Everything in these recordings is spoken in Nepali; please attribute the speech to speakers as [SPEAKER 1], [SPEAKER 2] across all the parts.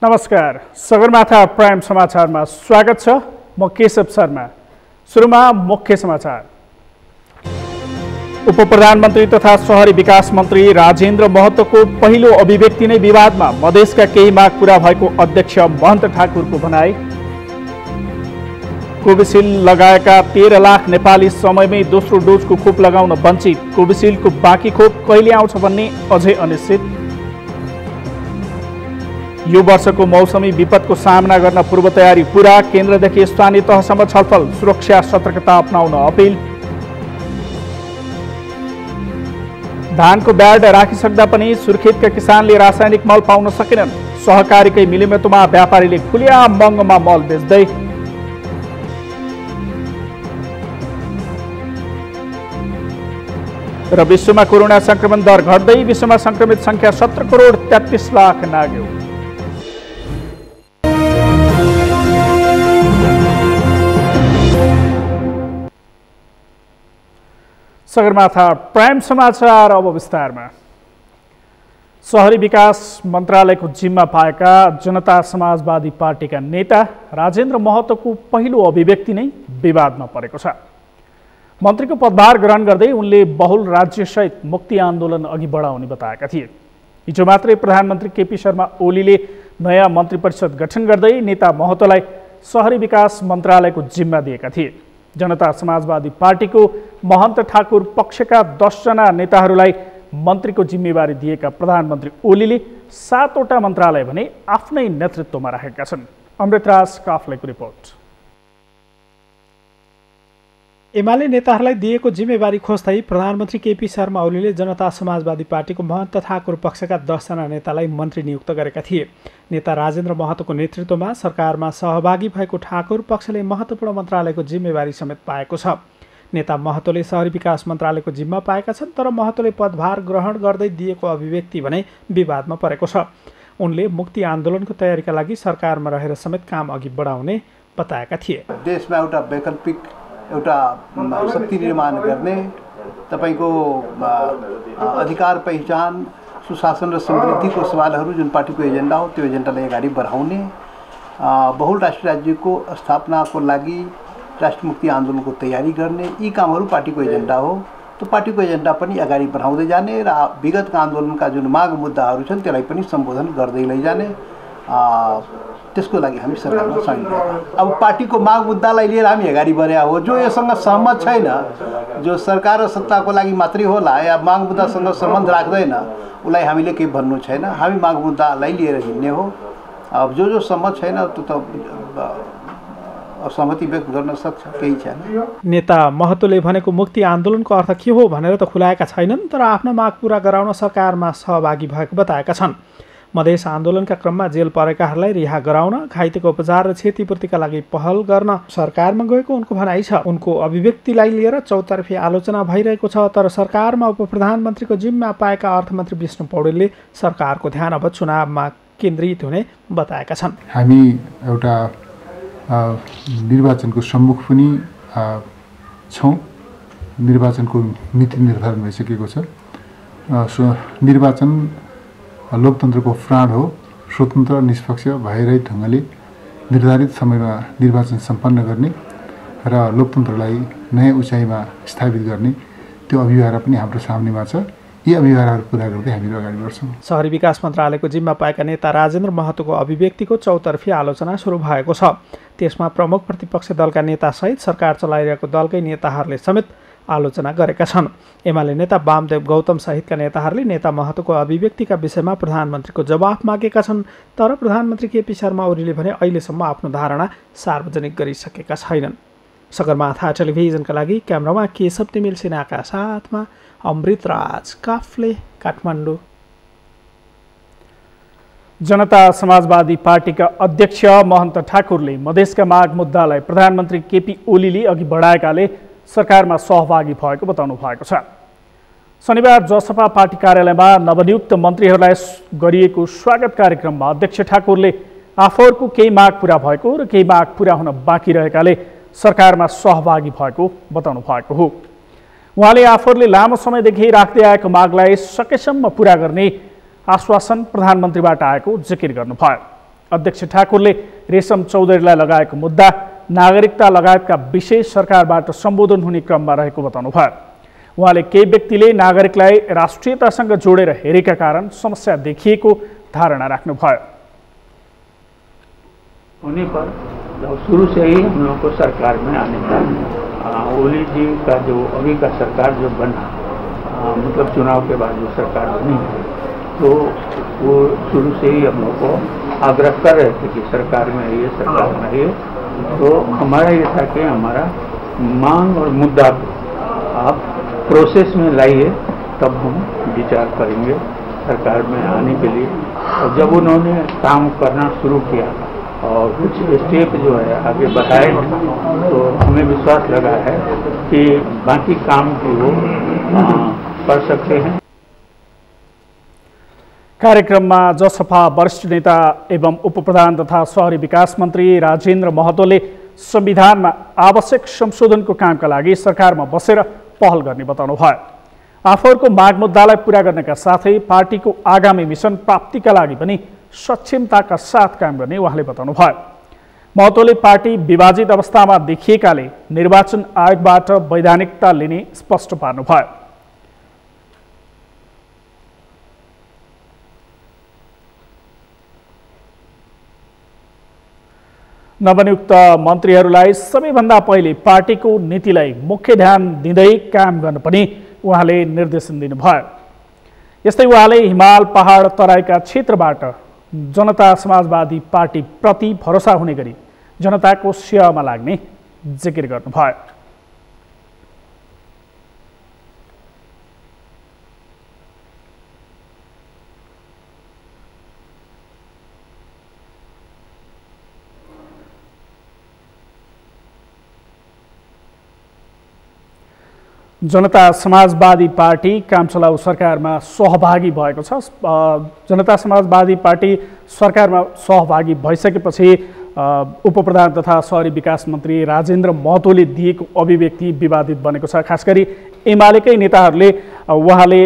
[SPEAKER 1] नमस्कार, सगरमाथा प्राइम समाचारमा स्वागत छ। म केशव शर्मा। सुरुमा मुख्य समाचार। उपप्रधानमन्त्री तथा शहरी विकास मन्त्री राजेन्द्र महतोको पहिलो अभिव्यक्ति नै विवादमा। मधेसका केही माग पूरा भएको अध्यक्ष महन्त ठाकुरको भनाई। कोभिसिल्ड लगाएका 13 लाख नेपाली समयमै दोस्रो डोजको खोप लगाउन वञ्चित। कोभिसिल्डको बाँकी खोप कहिले आउँछ भन्ने अझै अनिश्चित। यो वर्षको मौसमी विपदको सामना गर्न पूर्व तयारी पूरा। केन्द्रदेखि स्थानीय तहसम्म छलफल। सुरक्षा सतर्कता अपनाउन अपिल। धानको ब्याड राखिसक्दा पनि सुर्खेतका किसानले रासायनिक मल पाउन सकेनन्। सहकारीकै मिलेमेतोमा व्यापारीले खुलेआम महँगोमा मल बेच्दै। र विश्वमा कोरोना संक्रमण दर घट्दै। विश्वमा संक्रमित संख्या 17 करोड 33 लाख नाग्यो। सगरमाथा प्राइम समाचार अब विस्तारमा। शहरी विकास मन्त्रालयको जिम्मा पाएका जनता समाजवादी पार्टीका नेता राजेन्द्र महतोको पहिलो अभिव्यक्ति नै विवादमा परेको छ। मन्त्रीको पदभार ग्रहण गर्दै उनले बहुल राज्यसहित मुक्ति आन्दोलन अघि बढाउने बताएका थिए। हिजो मात्रै प्रधानमन्त्री केपी शर्मा ओलीले नयाँ मन्त्री परिषद गठन गर्दै नेता महतोलाई शहरी विकास मन्त्रालयको जिम्मा दिएका थिए। जनता समाजवादी पार्टीको महन्त ठाकुर पक्षका 10 जना नेताहरूलाई मन्त्रीको जिम्मेवारी दिएका प्रधानमन्त्री ओलीले 7वटा मन्त्रालय भने आफ्नै नेतृत्वमा राखेका छन्। अमृतराज काफ्लेको रिपोर्ट।
[SPEAKER 2] एमाले नेताहरूलाई दिएको जिम्मेवारी खोज्दै प्रधानमन्त्री केपी शर्मा ओलीले जनता समाजवादी पार्टीको महन्त ठाकुर पक्षका 10 जना नेतालाई मन्त्री नियुक्त गरेका थिए। नेता राजेन्द्र महतोको नेतृत्वमा सरकारमा सहभागी भएको ठाकुर पक्षले महत्त्वपूर्ण मन्त्रालयको जिम्मेवारी समेत पाएको छ। नेता महतोले शहरी विकास मन्त्रालयको जिम्मा पाएका छन्, तर महतोले पदभार ग्रहण गर्दै दिएको अभिव्यक्ति भने विवादमा परेको छ। उनले मुक्ति आन्दोलनको तयारीका लागि सरकारमा रहेर समेत काम अघि बढाउने बताएका थिए।
[SPEAKER 3] देशमा एउटा वैकल्पिक एउटा शक्ति निर्माण गर्ने, तपाईको अधिकार पहिचान, सुशासन र समृद्धिको सवालहरू जुन पार्टीको एजेन्डा हो त्यो एजेन्डालाई अगाडि बढाउने, बहुल राष्ट्रिय राज्यको स्थापनाको लागि राष्ट्रिय मुक्ति आन्दोलनको तयारी गर्ने, यी कामहरू पार्टीको एजेन्डा हो। त्यो पार्टीको एजेन्डा पनि अगाडि बढाउँदै जाने र विगतका आन्दोलनका जुन माग मुद्दाहरू छन् त्यसलाई पनि सम्बोधन गर्दै लैजाने, त्यसको लागि हामी सरकारमा सहयोग गर्छौँ। अब पार्टीको माग मुद्दालाई लिएर हामी अगाडि बढेका हो। जो यससँग सहमत छैन, जो सरकार र सत्ताको लागि मात्रै होला या माग मुद्दासँग सम्बन्ध राख्दैन, उसलाई हामीले केही भन्नु छैन। हामी माग मुद्दालाई लिएर हिँड्ने हो। अब जो सहमत छैन त्यो त सहमति व्यक्त गर्न सक्छ, केही छैन।
[SPEAKER 2] नेता महतोले भनेको मुक्ति आन्दोलनको अर्थ के हो भनेर त खुलाएका छैनन्, तर आफ्नो माग पूरा गराउन सरकारमा सहभागी भएको बताएका छन्। मधेस आन्दोलनका क्रममा जेल परेकाहरूलाई रिहा गराउन, घाइतेको उपचार र क्षतिपूर्तिका लागि पहल गर्न सरकारमा गएको उनको भनाइ छ। उनको अभिव्यक्तिलाई लिएर चौतर्फी आलोचना भइरहेको छ, तर सरकारमा उपप्रधानमन्त्रीको जिम्मा पाएका अर्थमन्त्री विष्णु पौडेलले सरकारको ध्यान अब चुनावमा केन्द्रित हुने बताएका छन्।
[SPEAKER 4] हामी एउटा निर्वाचनको सम्मुख पनि छौँ। निर्वाचनको मिति निर्धारण भइसकेको छ। निर्वाचन लोकतन्त्रको प्राण हो। स्वतन्त्र निष्पक्ष भयरहित ढङ्गले निर्धारित समयमा निर्वाचन सम्पन्न गर्ने र लोकतन्त्रलाई नयाँ उचाइमा स्थापित गर्ने त्यो अभियान पनि हाम्रो सामनेमा छ। यी अभियानहरू पुरा गर्दै हामीहरू अगाडि बढ्छौँ।
[SPEAKER 2] शहरी विकास मन्त्रालयको जिम्मा पाएका नेता राजेन्द्र महतोको अभिव्यक्तिको चौतर्फी आलोचना सुरु भएको छ। त्यसमा प्रमुख प्रतिपक्ष दलका नेतासहित सरकार चलाइरहेको दलकै नेताहरूले समेत आलोचना गरेका छन्। एमाले नेता वामदेव गौतम सहितका नेताहरूले नेता महतोको अभिव्यक्तिका विषयमा प्रधानमन्त्रीको जवाफ मागेका छन्, तर प्रधानमन्त्री केपी शर्मा ओलीले भने अहिलेसम्म आफ्नो धारणा सार्वजनिक गरिसकेका छैनन्। सगरमाथा टेलिभिजनका लागि क्यामेरामा केशव तिमिल सिन्हाका साथमा अमृतराज काफ्ले, काठमाडौँ।
[SPEAKER 1] जनता समाजवादी पार्टीका अध्यक्ष महन्त ठाकुरले मधेसका माग मुद्दालाई प्रधानमन्त्री केपी ओलीले अघि बढाएकाले सरकारमा सहभागी भएको बताउनु भएको छ। शनिबार जसपा पार्टी कार्यालयमा नवनियुक्त मन्त्रीहरूलाई गरिएको स्वागत कार्यक्रममा अध्यक्ष ठाकुरले आफूहरूको केही माग पूरा भएको र केही माग पूरा हुन बाँकी रहेकाले सरकारमा सहभागी भएको बताउनु भएको हो। उहाँले आफूहरूले लामो समयदेखि राख्दै आएको मागलाई सकेसम्म पूरा गर्ने आश्वासन प्रधानमन्त्रीबाट आएको जिकिर गर्नुभयो। अध्यक्ष ठाकुरले रेशम चौधरीलाई लगाएको मुद्दा नागरिकता लगायतका विषय सरकारबाट सम्बोधन हुने क्रममा रहेको बताउनुभयो। उहाँले केही व्यक्तिले नागरिकलाई राष्ट्रियतासँग जोडेर हेरेका कारण समस्या देखिएको धारणा राख्नुभयो।
[SPEAKER 5] होने पर शुरू से ही हम लोग को सरकार में आने का ओली जी का जो अभी का सरकार जो बना मतलब चुनाव के बाद जो सरकार बनी तो वो शुरू से ही हम लोग को आग्रह कर रहे थे कि सरकार में आइए सरकार में आइए। तो हमारा ये था कि हमारा मांग और मुद्दा आप प्रोसेस में लाइए तब हम विचार करेंगे सरकार में आने के लिए। और जब उन्होंने काम करना शुरू किया और कुछ स्टेप जो है आगे बढ़ाए तो हमें विश्वास लगा है कि बाकी काम भी वो कर सकते हैं।
[SPEAKER 1] कार्यक्रममा जसपा वरिष्ठ नेता एवं उपप्रधान तथा शहरी विकास मन्त्री राजेन्द्र महतोले संविधानमा आवश्यक संशोधनको कामका लागि सरकारमा बसेर पहल गर्ने बताउनुभयो। आफूहरूको माग मुद्दालाई पूरा गर्नका साथै पार्टीको आगामी मिसन प्राप्तिका लागि पनि सक्षमताका साथ काम गर्ने उहाँले बताउनुभयो। महतोले पार्टी विभाजित अवस्थामा देखिएकाले निर्वाचन आयोगबाट वैधानिकता लिने स्पष्ट पार्नुभयो। नवनियुक्त मन्त्रीहरूलाई सबैभन्दा पहिले पार्टीको नीतिलाई मुख्य ध्यान दिँदै काम गर्न पनि उहाँले निर्देशन दिनुभयो। यस्तै उहाँले हिमाल पहाड तराईका क्षेत्रबाट जनता समाजवादी पार्टी प्रति भरोसा हुने गरी जनताको सेवामा लाग्ने जिकिर गर्नुभयो। जनता समाजवादी पार्टी कामचलाउ सरकारमा सहभागी भएको छ। जनता समाजवादी पार्टी सरकारमा सहभागी भइसकेपछि उपप्रधान तथा शहरी विकास मन्त्री राजेन्द्र महतोले दिएको अभिव्यक्ति विवादित बनेको छ। खास गरी एमालेकै नेताहरूले उहाँले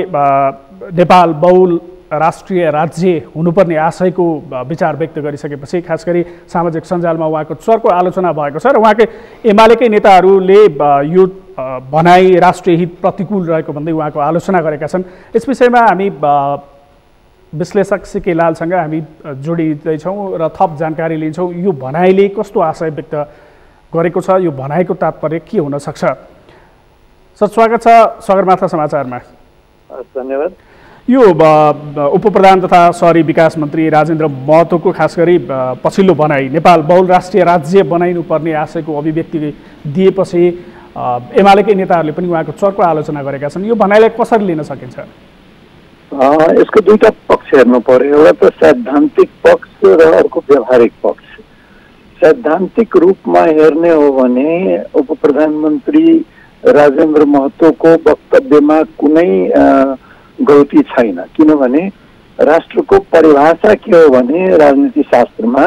[SPEAKER 1] नेपाल बहुल राष्ट्रिय राज्य हुनुपर्ने आशयको विचार व्यक्त गरिसकेपछि खास गरी सामाजिक सञ्जालमा उहाँको चर्को आलोचना भएको छ र उहाँकै एमालेकै नेताहरूले यो भनाई राष्ट्रिय हित प्रतिकूल रहेको भन्दै उहाँको आलोचना गरेका छन्। यस विषयमा हामी विश्लेषक सिके लालसँग हामी जोडिँदैछौँ र थप जानकारी लिन्छौँ। यो भनाइले कस्तो आशय व्यक्त गरेको छ, यो भनाइको तात्पर्य के हुन सक्छ? सर, स्वागत छ सगरमाथा समाचारमा।
[SPEAKER 6] धन्यवाद।
[SPEAKER 1] यो उपप्रधान तथा शहरी विकास मन्त्री राजेन्द्र महतोको खास गरी पछिल्लो भनाइ नेपाल बहुल राष्ट्रिय राज्य बनाइनुपर्ने आशयको अभिव्यक्ति दिएपछि एमालेकै नेताहरूले पनि उहाँको चर्को आलोचना गरेका छन्। यो भनाइलाई कसरी लिन सकिन्छ?
[SPEAKER 6] यसको दुईटा पक्ष हेर्नु पर्यो। एउटा त सैद्धान्तिक पक्ष र अर्को व्यावहारिक पक्ष। सैद्धान्तिक रूपमा हेर्ने हो भने उपप्रधानमन्त्री राजेन्द्र महतोको वक्तव्यमा कुनै गल्ती छैन, किनभने राष्ट्रको परिभाषा के हो भने राजनीति शास्त्रमा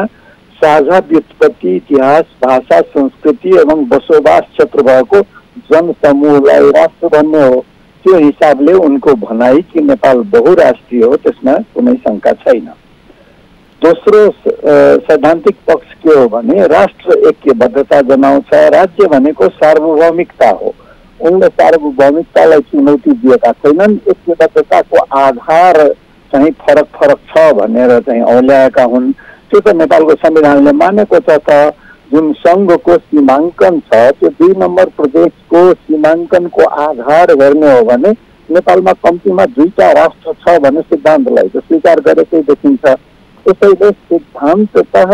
[SPEAKER 6] साझा व्युत्पत्ति, इतिहास, भाषा, संस्कृति एवं बसोबास क्षेत्र भएको जनसमूहलाई राष्ट्र भन्ने हो। त्यो हिसाबले उनको भनाई कि नेपाल बहुराष्ट्रिय हो त्यसमा कुनै शंका छैन। दोस्रो सैद्धान्तिक पक्ष के हो भने राष्ट्र ऐक्यबद्धता जनाउँछ, राज्य भनेको सार्वभौमिकता हो। उनले सार्वभौमिकतालाई चुनौती दिएका छैनन्, ऐक्यबद्धताको आधार चाहिँ फरक फरक छ भनेर चाहिँ औल्याएका हुन्। त्यो त नेपालको संविधानले मानेको छ। त जुन सङ्घको सीमाङ्कन छ त्यो 2 नम्बर प्रदेशको सीमाङ्कनको आधार गर्ने हो भने नेपालमा कम्तीमा 2टा राष्ट्र छ भन्ने सिद्धान्तलाई त स्वीकार गरेकै देखिन्छ। त्यसैले सिद्धान्ततः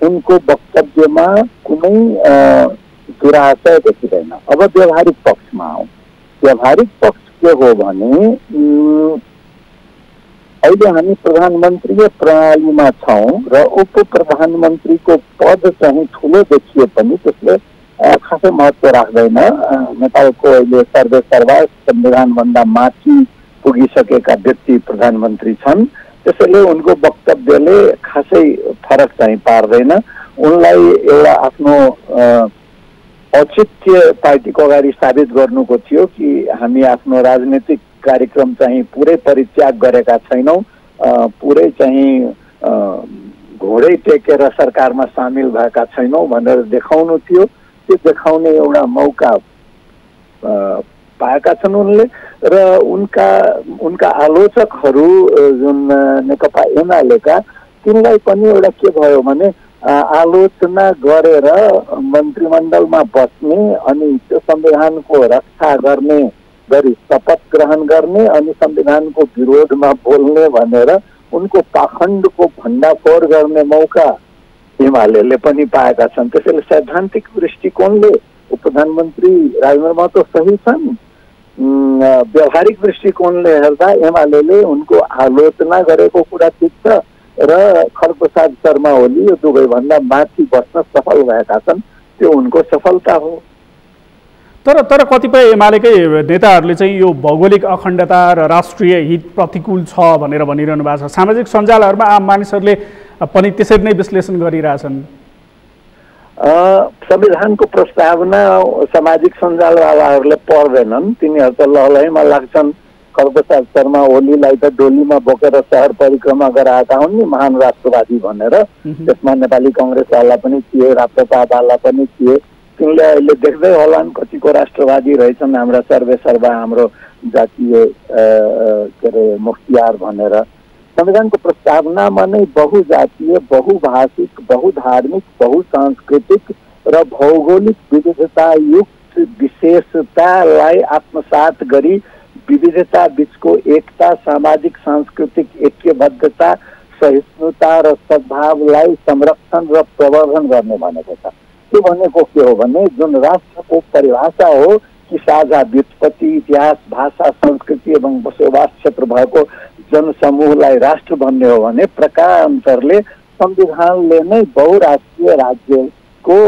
[SPEAKER 6] उनको वक्तव्यमा कुनै दुराशय देखिँदैन। अब व्यावहारिक पक्षमा आउँ। व्यावहारिक पक्ष के हो भने अहिले हामी प्रधानमन्त्रीय प्रणालीमा छौँ र उप प्रधानमन्त्रीको पद चाहिँ ठुलो देखिए पनि त्यसले खासै महत्त्व राख्दैन। नेपालको अहिले सर्वेसर्वा संविधानभन्दा माथि पुगिसकेका व्यक्ति प्रधानमन्त्री छन्। त्यसैले उनको वक्तव्यले खासै फरक चाहिँ पार्दैन। उनलाई एउटा आफ्नो औचित्य पार्टीको अगाडि साबित गर्नुको थियो कि हामी आफ्नो राजनीतिक कार्यक्रम चाहिँ पुरै परित्याग गरेका छैनौँ, पुरै चाहिँ घोडै टेकेर सरकारमा सामेल भएका छैनौँ भनेर देखाउनु थियो। त्यो देखाउने एउटा मौका पाएका छन् उनले र उनका आलोचकहरू जुन नेकपा एमालेका तिनलाई पनि एउटा के भयो भने आलोचना गरेर मन्त्रीमण्डलमा बस्ने अनि त्यो संविधानको रक्षा गर्ने गरी शपथ ग्रहण गर्ने अनि संविधानको विरोधमा बोल्ने भनेर उनको पाखण्डको भण्डाफोड गर्ने मौका एमाले पनि पाएका छन्। त्यसैले सैद्धान्तिक दृष्टिकोणले उपप्रधानमन्त्री राजेन्द्र महतो सही छन्। व्यावहारिक दृष्टिकोणले हेर्दा एमाले उनको आलोचना गरेको कुरा ठिक छ र खड्गप्रसाद शर्मा ओली यो दुवैभन्दा माथि बस्न सफल भएका छन्। त्यो उनको सफलता हो।
[SPEAKER 1] तर कतिपय एमालेकै नेताहरूले चाहिँ यो भौगोलिक अखण्डता र राष्ट्रिय हित प्रतिकूल छ भनेर भनिरहनु भएको छ। सामाजिक सञ्जालहरूमा आम मानिसहरूले पनि त्यसरी नै विश्लेषण गरिरहेछन्।
[SPEAKER 6] संविधानको प्रस्तावना सामाजिक सञ्जालवालाहरूले पढ्दैनन्। तिनीहरू त लहलैमा लाग्छन्। खड्गप्रसाद शर्मा ओलीलाई त डोलीमा बोकेर शहर परिक्रमा गराएका हुन् नि महान राष्ट्रवादी भनेर। त्यसमा नेपाली कङ्ग्रेसवाला पनि थिए, राप्रपावाला पनि थिए। तिनले अहिले देख्दै होलान् कतिको राष्ट्रवादी रहेछन् हाम्रा सर्वेसर्वा, हाम्रो जातीय के अरे मुख्तियार भनेर। संविधानको प्रस्तावनामा नै बहुजातीय, बहुभाषिक, बहुधार्मिक, बहुसांस्कृतिक र भौगोलिक विविधतायुक्त विशेषतालाई आत्मसात गरी विविधता बीचको एकता, सामाजिक सांस्कृतिक ऐक्यबद्धता, सहिष्णुता र सद्भावलाई संरक्षण र प्रवर्धन गर्ने भनेको छ। त्यो भनेको के हो भने जुन राष्ट्रको परिभाषा हो कि साझा व्युत्पत्ति, इतिहास, भाषा, संस्कृति एवं बसोबास क्षेत्र भएको जनसमूहलाई राष्ट्र भन्ने हो भने प्रकारान्तरले संविधानले नै बहुराष्ट्रिय राज्यको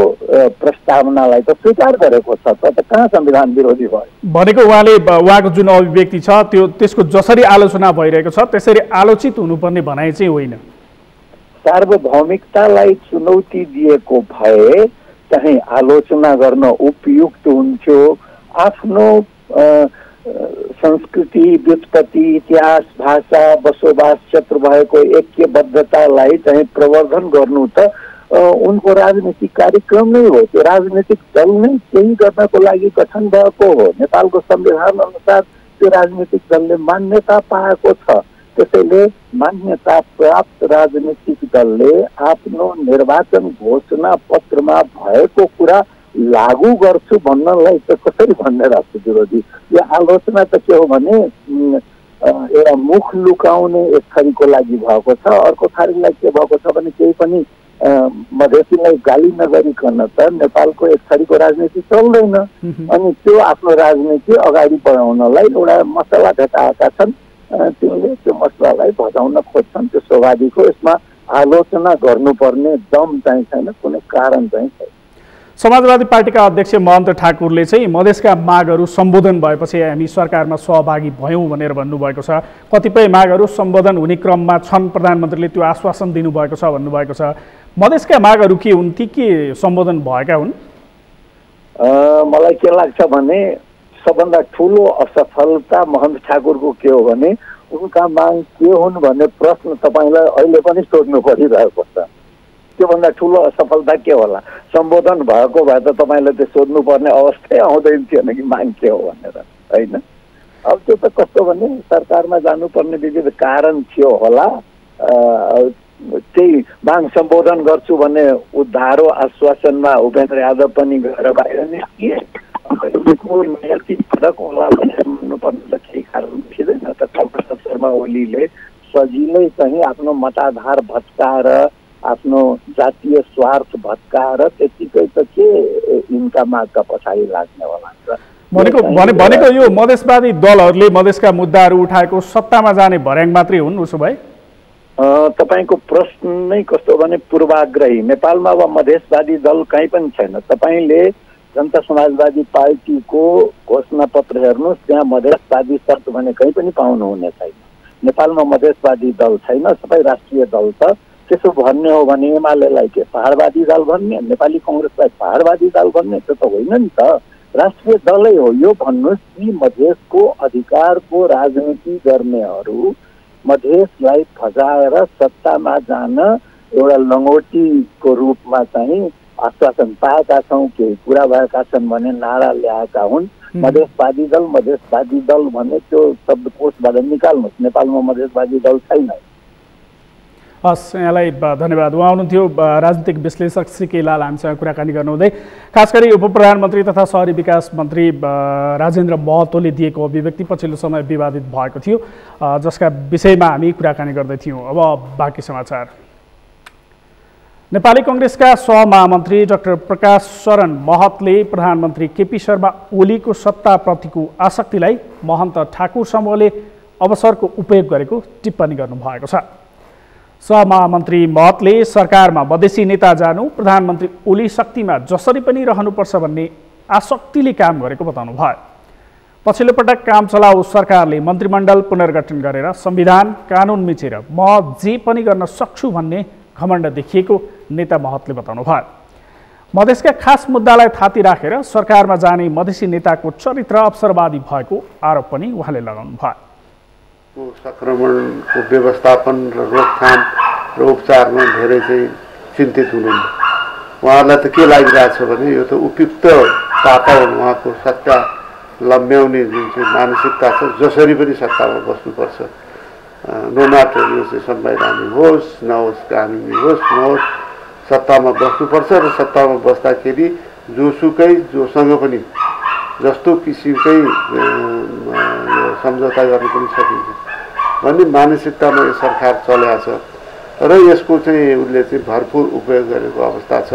[SPEAKER 6] प्रस्तावनालाई त स्वीकार गरेको छ। त कहाँ संविधान विरोधी भयो
[SPEAKER 1] भनेको उहाँको जुन अभिव्यक्ति छ त्यसको जसरी आलोचना भइरहेको छ त्यसरी आलोचित हुनुपर्ने भनाइ चाहिँ होइन।
[SPEAKER 6] सार्वभौमिकतालाई चुनौती दिएको भए चाहिँ आलोचना गर्न उपयुक्त हुन्थ्यो। आफ्नो संस्कृति, व्युत्पत्ति, इतिहास, भाषा, बसोबास क्षेत्र भएको ऐक्यबद्धतालाई चाहिँ प्रवर्धन गर्नु त उनको राजनीतिक कार्यक्रम नै हो। त्यो राजनीतिक दल नै केही गर्नको लागि गठन भएको हो। नेपालको संविधान अनुसार त्यो राजनीतिक दलले मान्यता पाएको छ। त्यसैले मान्यता प्राप्त राजनीतिक दलले आफ्नो निर्वाचन घोषणा पत्रमा भएको कुरा लागू गर्छु भन्नलाई त कसरी भन्ने राष्ट्र विरोधी। यो आलोचना त के हो भने एउटा मुख लुकाउने एक थरीको लागि भएको छ। अर्को थरीलाई के भएको छ भने केही पनि मधेसीलाई गाली नगरिकन त नेपालको एक थरीको राजनीति चल्दैन। अनि त्यो आफ्नो राजनीति अगाडि बढाउनलाई एउटा मसला भेटाएका छन्। तिनले त्यो मसलालाई भजाउन खोज्छन्। त्यो स्वाभाविक हो। यसमा आलोचना गर्नुपर्ने दम चाहिँ छैन, कुनै कारण चाहिँ छैन।
[SPEAKER 1] समाजवादी पार्टीका अध्यक्ष महन्त ठाकुरले चाहिँ मधेसका मागहरू सम्बोधन भएपछि हामी सरकारमा सहभागी भयौँ भनेर भन्नुभएको छ। कतिपय मागहरू सम्बोधन हुने क्रममा छन्, प्रधानमन्त्रीले त्यो आश्वासन दिनुभएको छ भन्नुभएको छ। मधेसका मागहरू के हुन्, ती के सम्बोधन भएका हुन्?
[SPEAKER 6] मलाई के लाग्छ भने सबभन्दा ठुलो असफलता महन्त ठाकुरको के हो भने उनका माग के हुन् भन्ने प्रश्न तपाईँलाई अहिले पनि सोध्नु परिरहेको छ। त्योभन्दा ठुलो असफलता के होला? सम्बोधन भएको भए त तपाईँले त्यो सोध्नुपर्ने अवस्थै आउँदैन थिएन कि माग के हो भनेर, होइन? अब त्यो त कस्तो भने सरकारमा जानुपर्ने विविध कारण थियो होला। त्यही माग सम्बोधन गर्छु भन्ने उद्धारो आश्वासनमा उपेन्द्र यादव पनि गएर बाहिर निस्किए। फरक होला भन्नुपर्ने केही कारण थिएन। त खड्गप्रसाद शर्मा ओलीले सजिलै चाहिँ आफ्नो मताधार भत्काएर, आफ्नो जातीय स्वार्थ भत्काएर त्यतिकै त के यिनका मागका पछाडि लाग्ने होला।
[SPEAKER 1] भनेको यो मधेसवादी दलहरूले मधेसका मुद्दाहरू उठाएको सत्तामा जाने भर्याङ मात्रै हुन् उसो भए?
[SPEAKER 6] तपाईँको प्रश्न नै कस्तो भने पूर्वाग्रही। नेपालमा अब मधेसवादी दल कहीँ पनि छैन। तपाईँले जनता समाजवादी पार्टीको घोषणा पत्र हेर्नुहोस्, त्यहाँ मधेसवादी शब्द भने कहीँ पनि पाउनुहुने छैन। नेपालमा मधेसवादी दल छैन, सबै राष्ट्रिय दल छ। त्यसो भन्ने हो भने एमालेलाई के पहाडवादी दल भन्ने, नेपाली कङ्ग्रेसलाई पहाडवादी दल भन्ने? त्यो त होइन नि त, राष्ट्रिय दलै हो। यो भन्नुहोस् कि मधेसको अधिकारको राजनीति गर्नेहरू मधेसलाई फजाएर सत्तामा जान एउटा लङ्गोटीको रूपमा चाहिँ आश्वासन पाएका छौँ, केही पुरा भएका छन् भने नारा ल्याएका हुन्। मधेसवादी दल भन्ने त्यो शब्दकोशबाट निकाल्नुहोस्, नेपालमा मधेसवादी दल छैन।
[SPEAKER 1] हस्, यहाँलाई धन्यवाद। उहाँ हुनुहुन्थ्यो राजनीतिक विश्लेषक सिके लाल, हामीसँग कुराकानी गर्नुहुँदै खास गरी उप प्रधानमन्त्री तथा शहरी विकास मन्त्री राजेन्द्र महतोले दिएको अभिव्यक्ति पछिल्लो समय विवादित भएको थियो, जसका विषयमा हामी कुराकानी गर्दै थियौँ। अब बाँकी समाचार। नेपाली कङ्ग्रेसका सहमहामन्त्री डाक्टर प्रकाश शरण महतले प्रधानमन्त्री केपी शर्मा ओलीको सत्ताप्रतिको आसक्तिलाई महन्त ठाकुर समूहले अवसरको उपयोग गरेको टिप्पणी गर्नुभएको छ। सहमहामन्त्री महतले सरकारमा मधेसी नेता जानु, प्रधानमन्त्री ओली शक्तिमा जसरी पनि रहनुपर्छ भन्ने आसक्तिले काम गरेको बताउनु भयो। पछिल्लो पटक काम चलाउ सरकारले मन्त्रीमण्डल पुनर्गठन गरेर संविधान कानुन मिचेर म जे पनि गर्न सक्छु भन्ने घमण्ड देखिएको नेता महतले बताउनु भयो। मधेसका खास मुद्दालाई थाती राखेर सरकारमा जाने मधेसी नेताको चरित्र अवसरवादी भएको आरोप पनि उहाँले लगाउनु भयो।
[SPEAKER 7] संक्रमणको व्यवस्थापन र रोकथाम र उपचारमा धेरै चाहिँ चिन्तित हुनुहुन्न। उहाँहरूलाई त के लागिरहेछ भने यो त उपयुक्त वातावरण, उहाँको सत्ता लम्ब्याउने जुन चाहिँ मानसिकता छ, जसरी पनि सत्तामा बस्नुपर्छ, नो म्याटर यो चाहिँ संवैधानिक होस् नहोस्, कानुनी होस् नहोस्, सत्तामा बस्नुपर्छ र सत्तामा बस्दाखेरि जोसुकै जोसँग पनि जस्तो किसिमकै सम्झौता गर्न पनि सकिन्छ भन्ने मानसिकतामा यो सरकार चलेको छ र यसको चाहिँ उसले चाहिँ भरपुर उपयोग गरेको अवस्था छ।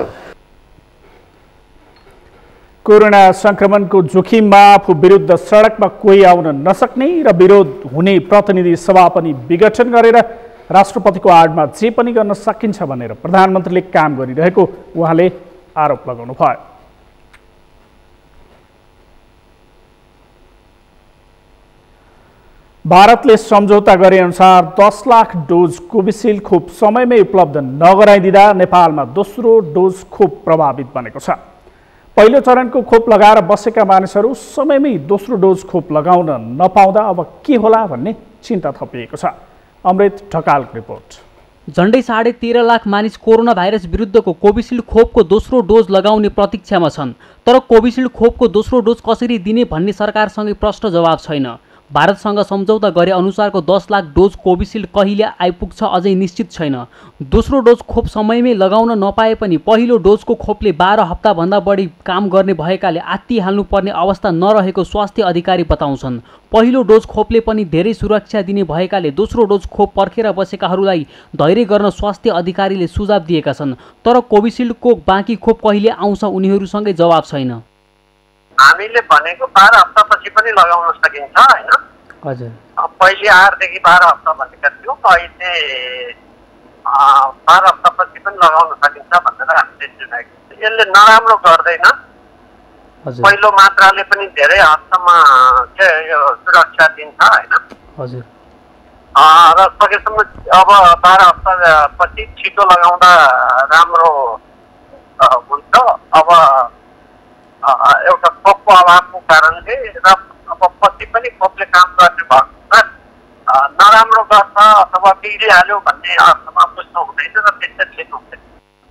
[SPEAKER 1] कोरोना संक्रमणको जोखिममा आफू विरुद्ध सडकमा कोही आउन नसक्ने र विरोध हुने प्रतिनिधि सभा पनि विघटन गरेर राष्ट्रपतिको आडमा जे पनि गर्न सकिन्छ भनेर प्रधानमन्त्रीले काम गरिरहेको उहाँले आरोप लगाउनु भयो। भारतले सम्झौता गरे अनुसार 10 लाख डोज कोभिसिल्ड खोप समयमै उपलब्ध नगराइदिँदा नेपालमा दोस्रो डोज खोप प्रभावित बनेको छ। पहिलो चरणको खोप लगाएर बसेका मानिसहरू समयमै दोस्रो डोज खोप लगाउन नपाउँदा अब के होला भन्ने चिन्ता थपिएको छ। अमृत ढकालको रिपोर्ट।
[SPEAKER 8] झण्डै 13.5 लाख मानिस कोरोना भाइरस विरुद्धको कोभिसिल्ड खोपको दोस्रो डोज लगाउने प्रतीक्षामा छन्। तर कोभिसिल्ड खोपको दोस्रो डोज कसरी दिने भन्ने सरकारसँगै प्रश्न जवाब छैन। भारतसँग सम्झौता गरे अनुसारको 10 लाख डोज कोभिसिल्ड कहिले आइपुग्छ अझै निश्चित छैन। दोस्रो डोज खोप समयमै लगाउन नपाए पनि पहिलो डोजको खोपले 12 हप्ताभन्दा बढी काम गर्ने भएकाले आत्तिहाल्नुपर्ने अवस्था नरहेको स्वास्थ्य अधिकारी बताउँछन्। पहिलो डोज खोपले पनि धेरै सुरक्षा दिने भएकाले दोस्रो डोज खोप पर्खेर बसेकाहरूलाई धैर्य गर्न स्वास्थ्य अधिकारीले सुझाव दिएका छन्। तर कोभिसिल्डको बाँकी खोप कहिले आउँछ उनीहरूसँगै जवाब छैन।
[SPEAKER 9] हामीले भनेको 12 हप्तापछि पनि लगाउन सकिन्छ हैन?
[SPEAKER 8] हजुर।
[SPEAKER 9] पहिले 8 देखि 12 हप्ता भनेका थियौँ, अहिले 12 हप्तापछि पनि लगाउन सकिन्छ भनेर हामीले सुनेको छौँ। यसले नराम्रो गर्दैन। पहिलो मात्राले पनि धेरै हदसम्म यो सुरक्षा दिन्छ हैन?
[SPEAKER 8] हजुर।
[SPEAKER 9] र सकेसम्म अब 12 हप्तापछि छिटो लगाउँदा राम्रो हुन्छ। अब एउटा खोपको अभावको कारणले र अब पछि पनि खोपले काम गर्ने भएको नराम्रो गर्छ अथवा बिग्रिहाल्यो भन्ने अर्थमा बुझ्नु हुँदैन र त्यस्तै छिटो हुँदैन।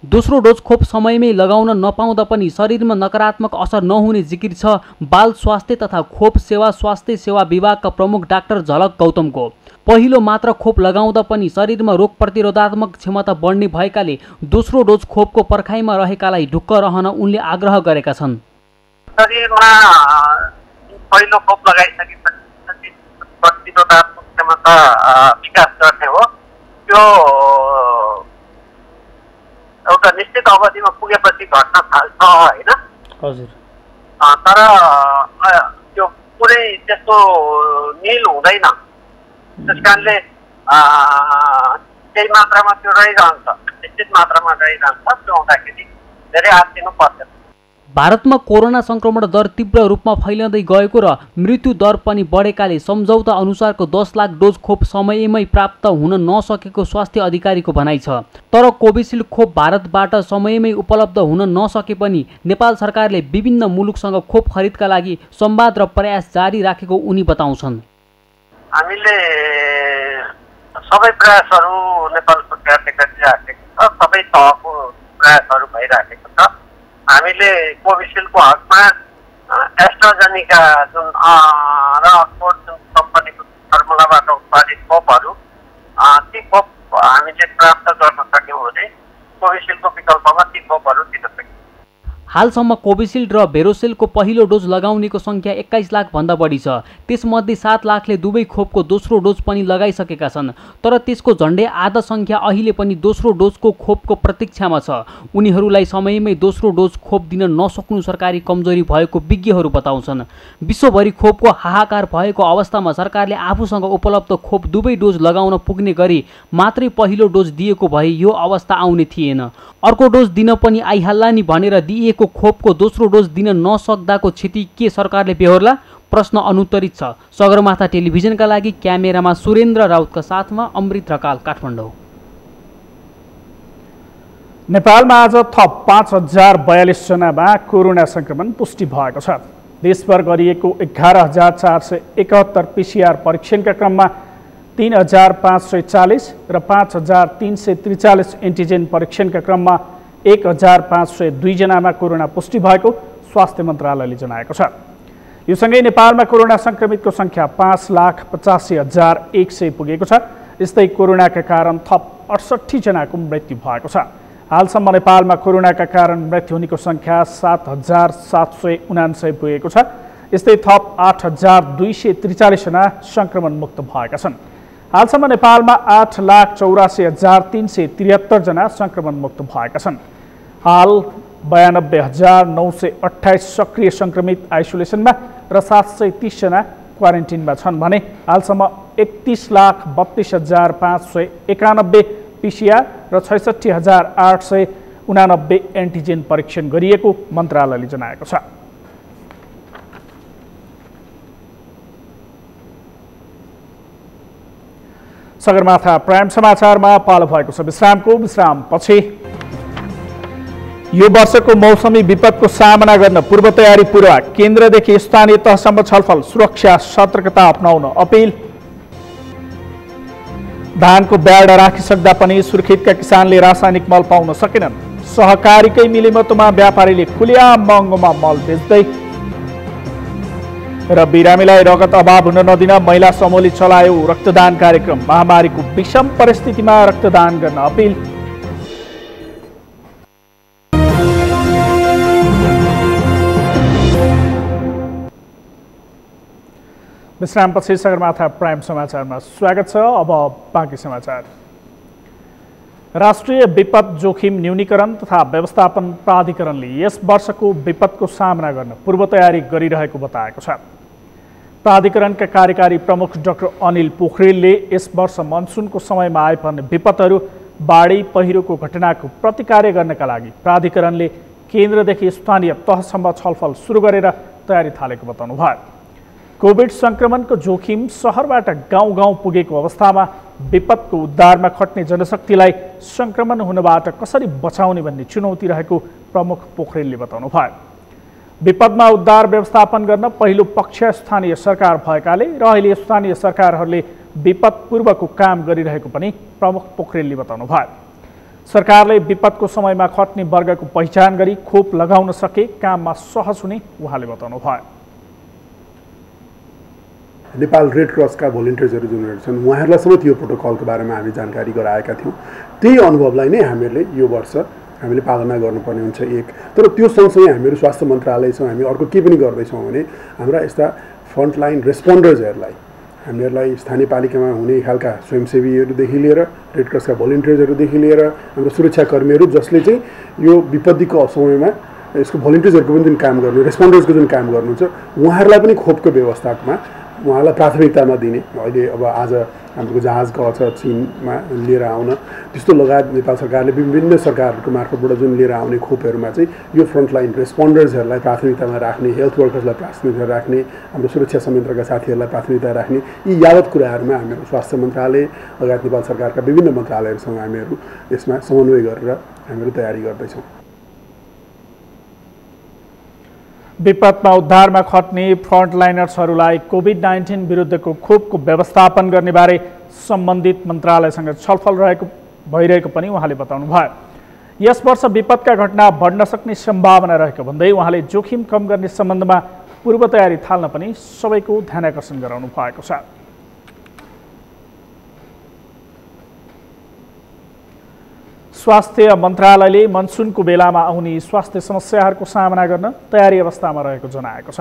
[SPEAKER 8] दोस्रो डोज खोप समयमै लगाउन नपाउँदा पनि शरीरमा नकारात्मक असर नहुने जिकिर छ बाल स्वास्थ्य तथा खोप सेवा स्वास्थ्य सेवा विभागका प्रमुख डाक्टर झलक गौतमको। पहिलो मात्र खोप लगाउँदा पनि शरीरमा रोग प्रतिरोधात्मक क्षमता बढ्ने भएकाले दोस्रो डोज खोपको पर्खाइमा रहेकालाई ढुक्क रहन उनले आग्रह गरेका छन्।
[SPEAKER 9] शरीरमा पहिलो खोप लगाइसकेपछि प्रतिरोधात्मक क्षमता विकास गर्ने हो। त्यो एउटा निश्चित अवधिमा पुगेपछि घट्न थाल्छ होइन?
[SPEAKER 8] हजुर।
[SPEAKER 9] तर त्यो पुरै त्यस्तो निल हुँदैन। त्यस कारणले केही मात्रामा त्यो रहिरहन्छ, निश्चित मात्रामा रहिरहन्छ। त्यो हुँदाखेरि धेरै आत्तिनु पर्छ।
[SPEAKER 8] भारतमा कोरोना संक्रमण दर तीव्र रूपमा फैलिँदै गएको र मृत्यु दर पनि बढेकाले सम्झौता अनुसारको 10 लाख डोज खोप समयमै प्राप्त हुन नसकेको स्वास्थ्य अधिकारीको भनाइ छ। तर कोभिसिल्ड खोप भारतबाट समयमै उपलब्ध हुन नसके पनि नेपाल सरकारले विभिन्न मुलुकसँग खोप खरिदका लागि संवाद र प्रयास जारी राखेको उनी बताउँछन्।
[SPEAKER 9] हामीले सबै प्रयासहरू नेपाल सरकारले गरिराखेको छ सबै तहको प्रयासहरू भइराखेको छ। हामीले कोभिसिल्डको हकमा एस्ट्राजेनेका जुन र अक्सफोर्ड जुन कम्पनीको फर्मुलाबाट उत्पादित खोपहरू ती खोप हामीले प्राप्त गर्न सक्यौँ भने कोभिसिल्डको विकल्पमा ती खोपहरू दिन सक्यौँ।
[SPEAKER 8] हालसम्म कोभिसिल्ड र भेरोसेलको पहिलो डोज लगाउनेको सङ्ख्या 21 लाखभन्दा बढी छ। त्यसमध्ये 7 लाखले दुवै खोपको दोस्रो डोज पनि लगाइसकेका छन्। तर त्यसको झन्डै आधा सङ्ख्या अहिले पनि दोस्रो डोजको खोपको प्रतीक्षामा छ। उनीहरूलाई समयमै दोस्रो डोज खोप दिन नसक्नु सरकारी कमजोरी भएको विज्ञहरू बताउँछन्। विश्वभरि खोपको हाहाकार भएको अवस्थामा सरकारले आफूसँग उपलब्ध खोप दुवै डोज लगाउन पुग्ने गरी मात्रै पहिलो डोज दिएको भए यो अवस्था आउने थिएन। अर्को डोज दिन पनि आइहाल्ला नि भनेर दिएको खोपको दोस्रो डोज दिन नसक्दाको क्षति के सरकारले बेहोर्ला? प्रश्न अनुत्तरित छ। सगरमाथा टेलिभिजनका लागि क्यामेरामा सुरेन्द्र राउतका साथमा अमृत रकाल, काठमाडौँ।
[SPEAKER 1] नेपालमा आज थप 5042 जनामा कोरोना संक्रमण पुष्टि भएको छ। देशभर गरिएको 11471 पीसीआर परीक्षणका क्रममा 3540 र 5343 एन्टिजेन परीक्षणका क्रममा 1502 जनामा कोरोना पुष्टि भएको स्वास्थ्य मन्त्रालयले जनाएको छ। यो सँगै नेपालमा कोरोना संक्रमितको संख्या 5,85,100 पुगेको छ। यस्तै कोरोनाका कारण थप 68 जनाको मृत्यु भएको छ। हालसम्म नेपालमा कोरोनाका कारण मृत्यु हुनेको संख्या 7,779 पुगेको छ। यस्तै थप 8,243 जना संक्रमण मुक्त भएका छन्। हालसम्म नेपालमा 8,84,373 जना संक्रमण मुक्त भएका छन्। हाल 92,928 सक्रिय संक्रमित आइसोलेसनमा र 730 जना क्वारेन्टिनमा छन् भने हालसम्म 31,32,591 पीसीआर र 66,889 एन्टिजेन परीक्षण गरिएको मन्त्रालयले जनाएको छ। सगरमाथा प्राइम समाचारमा पालो भएको छ विश्रामको। विश्रामपछि यो वर्षको मौसमी विपदको सामना गर्न पूर्व तयारी पूर्वक केन्द्रदेखि स्थानीय तहसम्म छलफल, सुरक्षा सतर्कता अपनाउन अपिल। धानको ब्याड राखिसक्दा पनि सुर्खेतका किसानले रासायनिक मल पाउन सकेनन्। सहकारीकै मिलेमतोमा व्यापारीले खुलेआम महँगोमा मल बेच्दै। र बिरामीलाई रगत अभाव हुन नदिन महिला समूहले चलायो रक्तदान कार्यक्रम। महामारीको विषम परिस्थितिमा रक्तदान गर्न अपिल। विश्रामपछि सगरमाथा प्राइम समाचारमा स्वागत छ। अब बाँकी समाचार। राष्ट्रिय विपद जोखिम न्यूनीकरण तथा व्यवस्थापन प्राधिकरणले यस वर्षको विपदको सामना गर्न पूर्व तयारी गरिरहेको बताएको छ। प्राधिकरणका कार्यकारी प्रमुख डाक्टर अनिल पोखरेलले यस वर्ष मनसुनको समयमा आइपर्ने विपदहरू, बाढी पहिरोको घटनाको प्रतिकार गर्नका लागि प्राधिकरणले केन्द्रदेखि स्थानीय तहसम्म छलफल सुरु गरेर तयारी थालेको बताउनुभयो। कोभिड संक्रमणको जोखिम सहरबाट गाउँ गाउँ पुगेको अवस्थामा विपदको उद्धारमा खट्ने जनशक्तिलाई संक्रमण हुनबाट कसरी बचाउने भन्ने चुनौती रहेको प्रमुख पोखरेलले बताउनुभयो। विपदमा उद्धार व्यवस्थापन गर्न पहिलो पक्ष स्थानीय सरकार भएकाले र अहिले स्थानीय सरकारहरूले विपद पूर्वको काम गरिरहेको पनि प्रमुख पोखरेलले बताउनुभयो। सरकारले विपदको समयमा खट्ने वर्गको पहिचान गरी खोप लगाउन सके काममा सहज हुने उहाँले बताउनुभयो।
[SPEAKER 10] नेपाल रेड क्रसका भोलिन्टियर्सहरू जुनहरू छन् उहाँहरूलाई समेत यो प्रोटोकलको बारेमा हामी जानकारी गराएका थियौँ। त्यही अनुभवलाई नै हामीले यो वर्ष हामीले पालना गर्नुपर्ने हुन्छ एक। तर त्यो सँगसँगै हामीहरू स्वास्थ्य मन्त्रालय छौँ, हामी अर्को के पनि गर्दैछौँ भने हाम्रा यस्ता फ्रन्टलाइन रेस्पोन्डर्सहरूलाई हामीहरूलाई स्थानीय पालिकामा हुने खालका स्वयंसेवीहरूदेखि लिएर रेड क्रसका भोलिन्टियर्सहरूदेखि लिएर हाम्रो सुरक्षाकर्मीहरू जसले चाहिँ यो विपत्तिको समयमा यसको भोलिन्टियर्सहरूको पनि जुन काम गर्नु, रेस्पोन्डर्सको जुन काम गर्नुहुन्छ उहाँहरूलाई पनि खोपको व्यवस्थामा उहाँलाई प्राथमिकतामा दिने। अहिले अब आज हाम्रो जहाज गछ चीनमा लिएर आउन, त्यस्तो लगायत नेपाल सरकारले विभिन्न सरकारहरूको मार्फतबाट जुन लिएर आउने खोपहरूमा चाहिँ यो फ्रन्टलाइन रेस्पोन्डर्सहरूलाई प्राथमिकतामा राख्ने, हेल्थ वर्कर्सलाई प्राथमिकता राख्ने, हाम्रो सुरक्षा संयन्त्रका साथीहरूलाई प्राथमिकता राख्ने, यी यावत कुराहरूमा हामीहरू स्वास्थ्य मन्त्रालय लगायत नेपाल सरकारका विभिन्न मन्त्रालयहरूसँग हामीहरू यसमा समन्वय गरेर हामीहरू तयारी गर्दैछौँ।
[SPEAKER 1] विपदमा उद्धारमा खट्ने फ्रन्टलाइनर्सहरूलाई कोभिड-19 विरुद्धको खोपको व्यवस्थापन गर्ने बारे सम्बन्धित मन्त्रालयसँग छलफल रहेको भइरहेको पनि उहाँले बताउनुभयो। यस वर्ष विपदका घटना बढ्न सक्ने सम्भावना रहेको भन्दै उहाँले जोखिम कम गर्ने सम्बन्धमा पूर्व तयारी थाल्न पनि सबैको ध्यानाकर्षण गराउनु भएको छ। स्वास्थ्य मन्त्रालयले मनसुनको बेलामा आउने स्वास्थ्य समस्याहरूको सामना गर्न तयारी अवस्थामा रहेको जनाएको छ।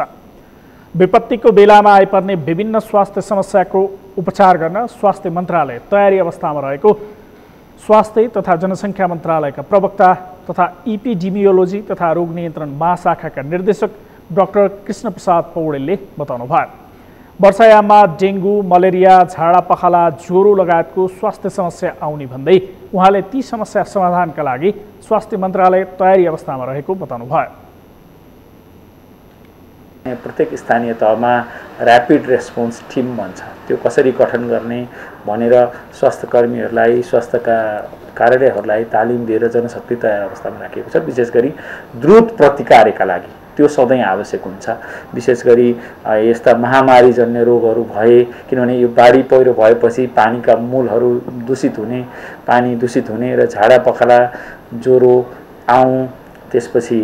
[SPEAKER 1] विपत्तिको बेलामा आइपर्ने विभिन्न स्वास्थ्य समस्याको उपचार गर्न स्वास्थ्य मन्त्रालय तयारी अवस्थामा रहेको स्वास्थ्य तथा जनसङ्ख्या मन्त्रालयका प्रवक्ता तथा इपिडेमियोलोजी तथा रोग नियन्त्रण महाशाखाका निर्देशक डाक्टर कृष्णप्रसाद पौडेलले बताउनुभयो। वर्षायाममा डेङ्गु, मलेरिया, झाडा पखाला, ज्वरो लगायतको स्वास्थ्य समस्या आउने भन्दै उहाँले ती समस्या समाधानका लागि स्वास्थ्य मन्त्रालय तयारी अवस्थामा रहेको बताउनुभयो।
[SPEAKER 11] प्रत्येक स्थानीय तहमा ऱ्यापिड रेस्पोन्स टिम भन्छ, त्यो कसरी गठन गर्ने भनेर स्वास्थ्य कर्मीहरूलाई, स्वास्थ्यका कार्यालयहरूलाई तालिम दिएर जनशक्ति तयार अवस्थामा राखेको छ। विशेष गरी द्रुत प्रतिकारका लागि त्यो सधैँ आवश्यक हुन्छ। विशेष गरी यस्ता महामारीजन्य रोगहरू भए, किनभने यो बाढी पहिरो भएपछि पानीका मूलहरू दूषित हुने, पानी दूषित हुने र झाडा पखाला, ज्वरो, आउँ, त्यसपछि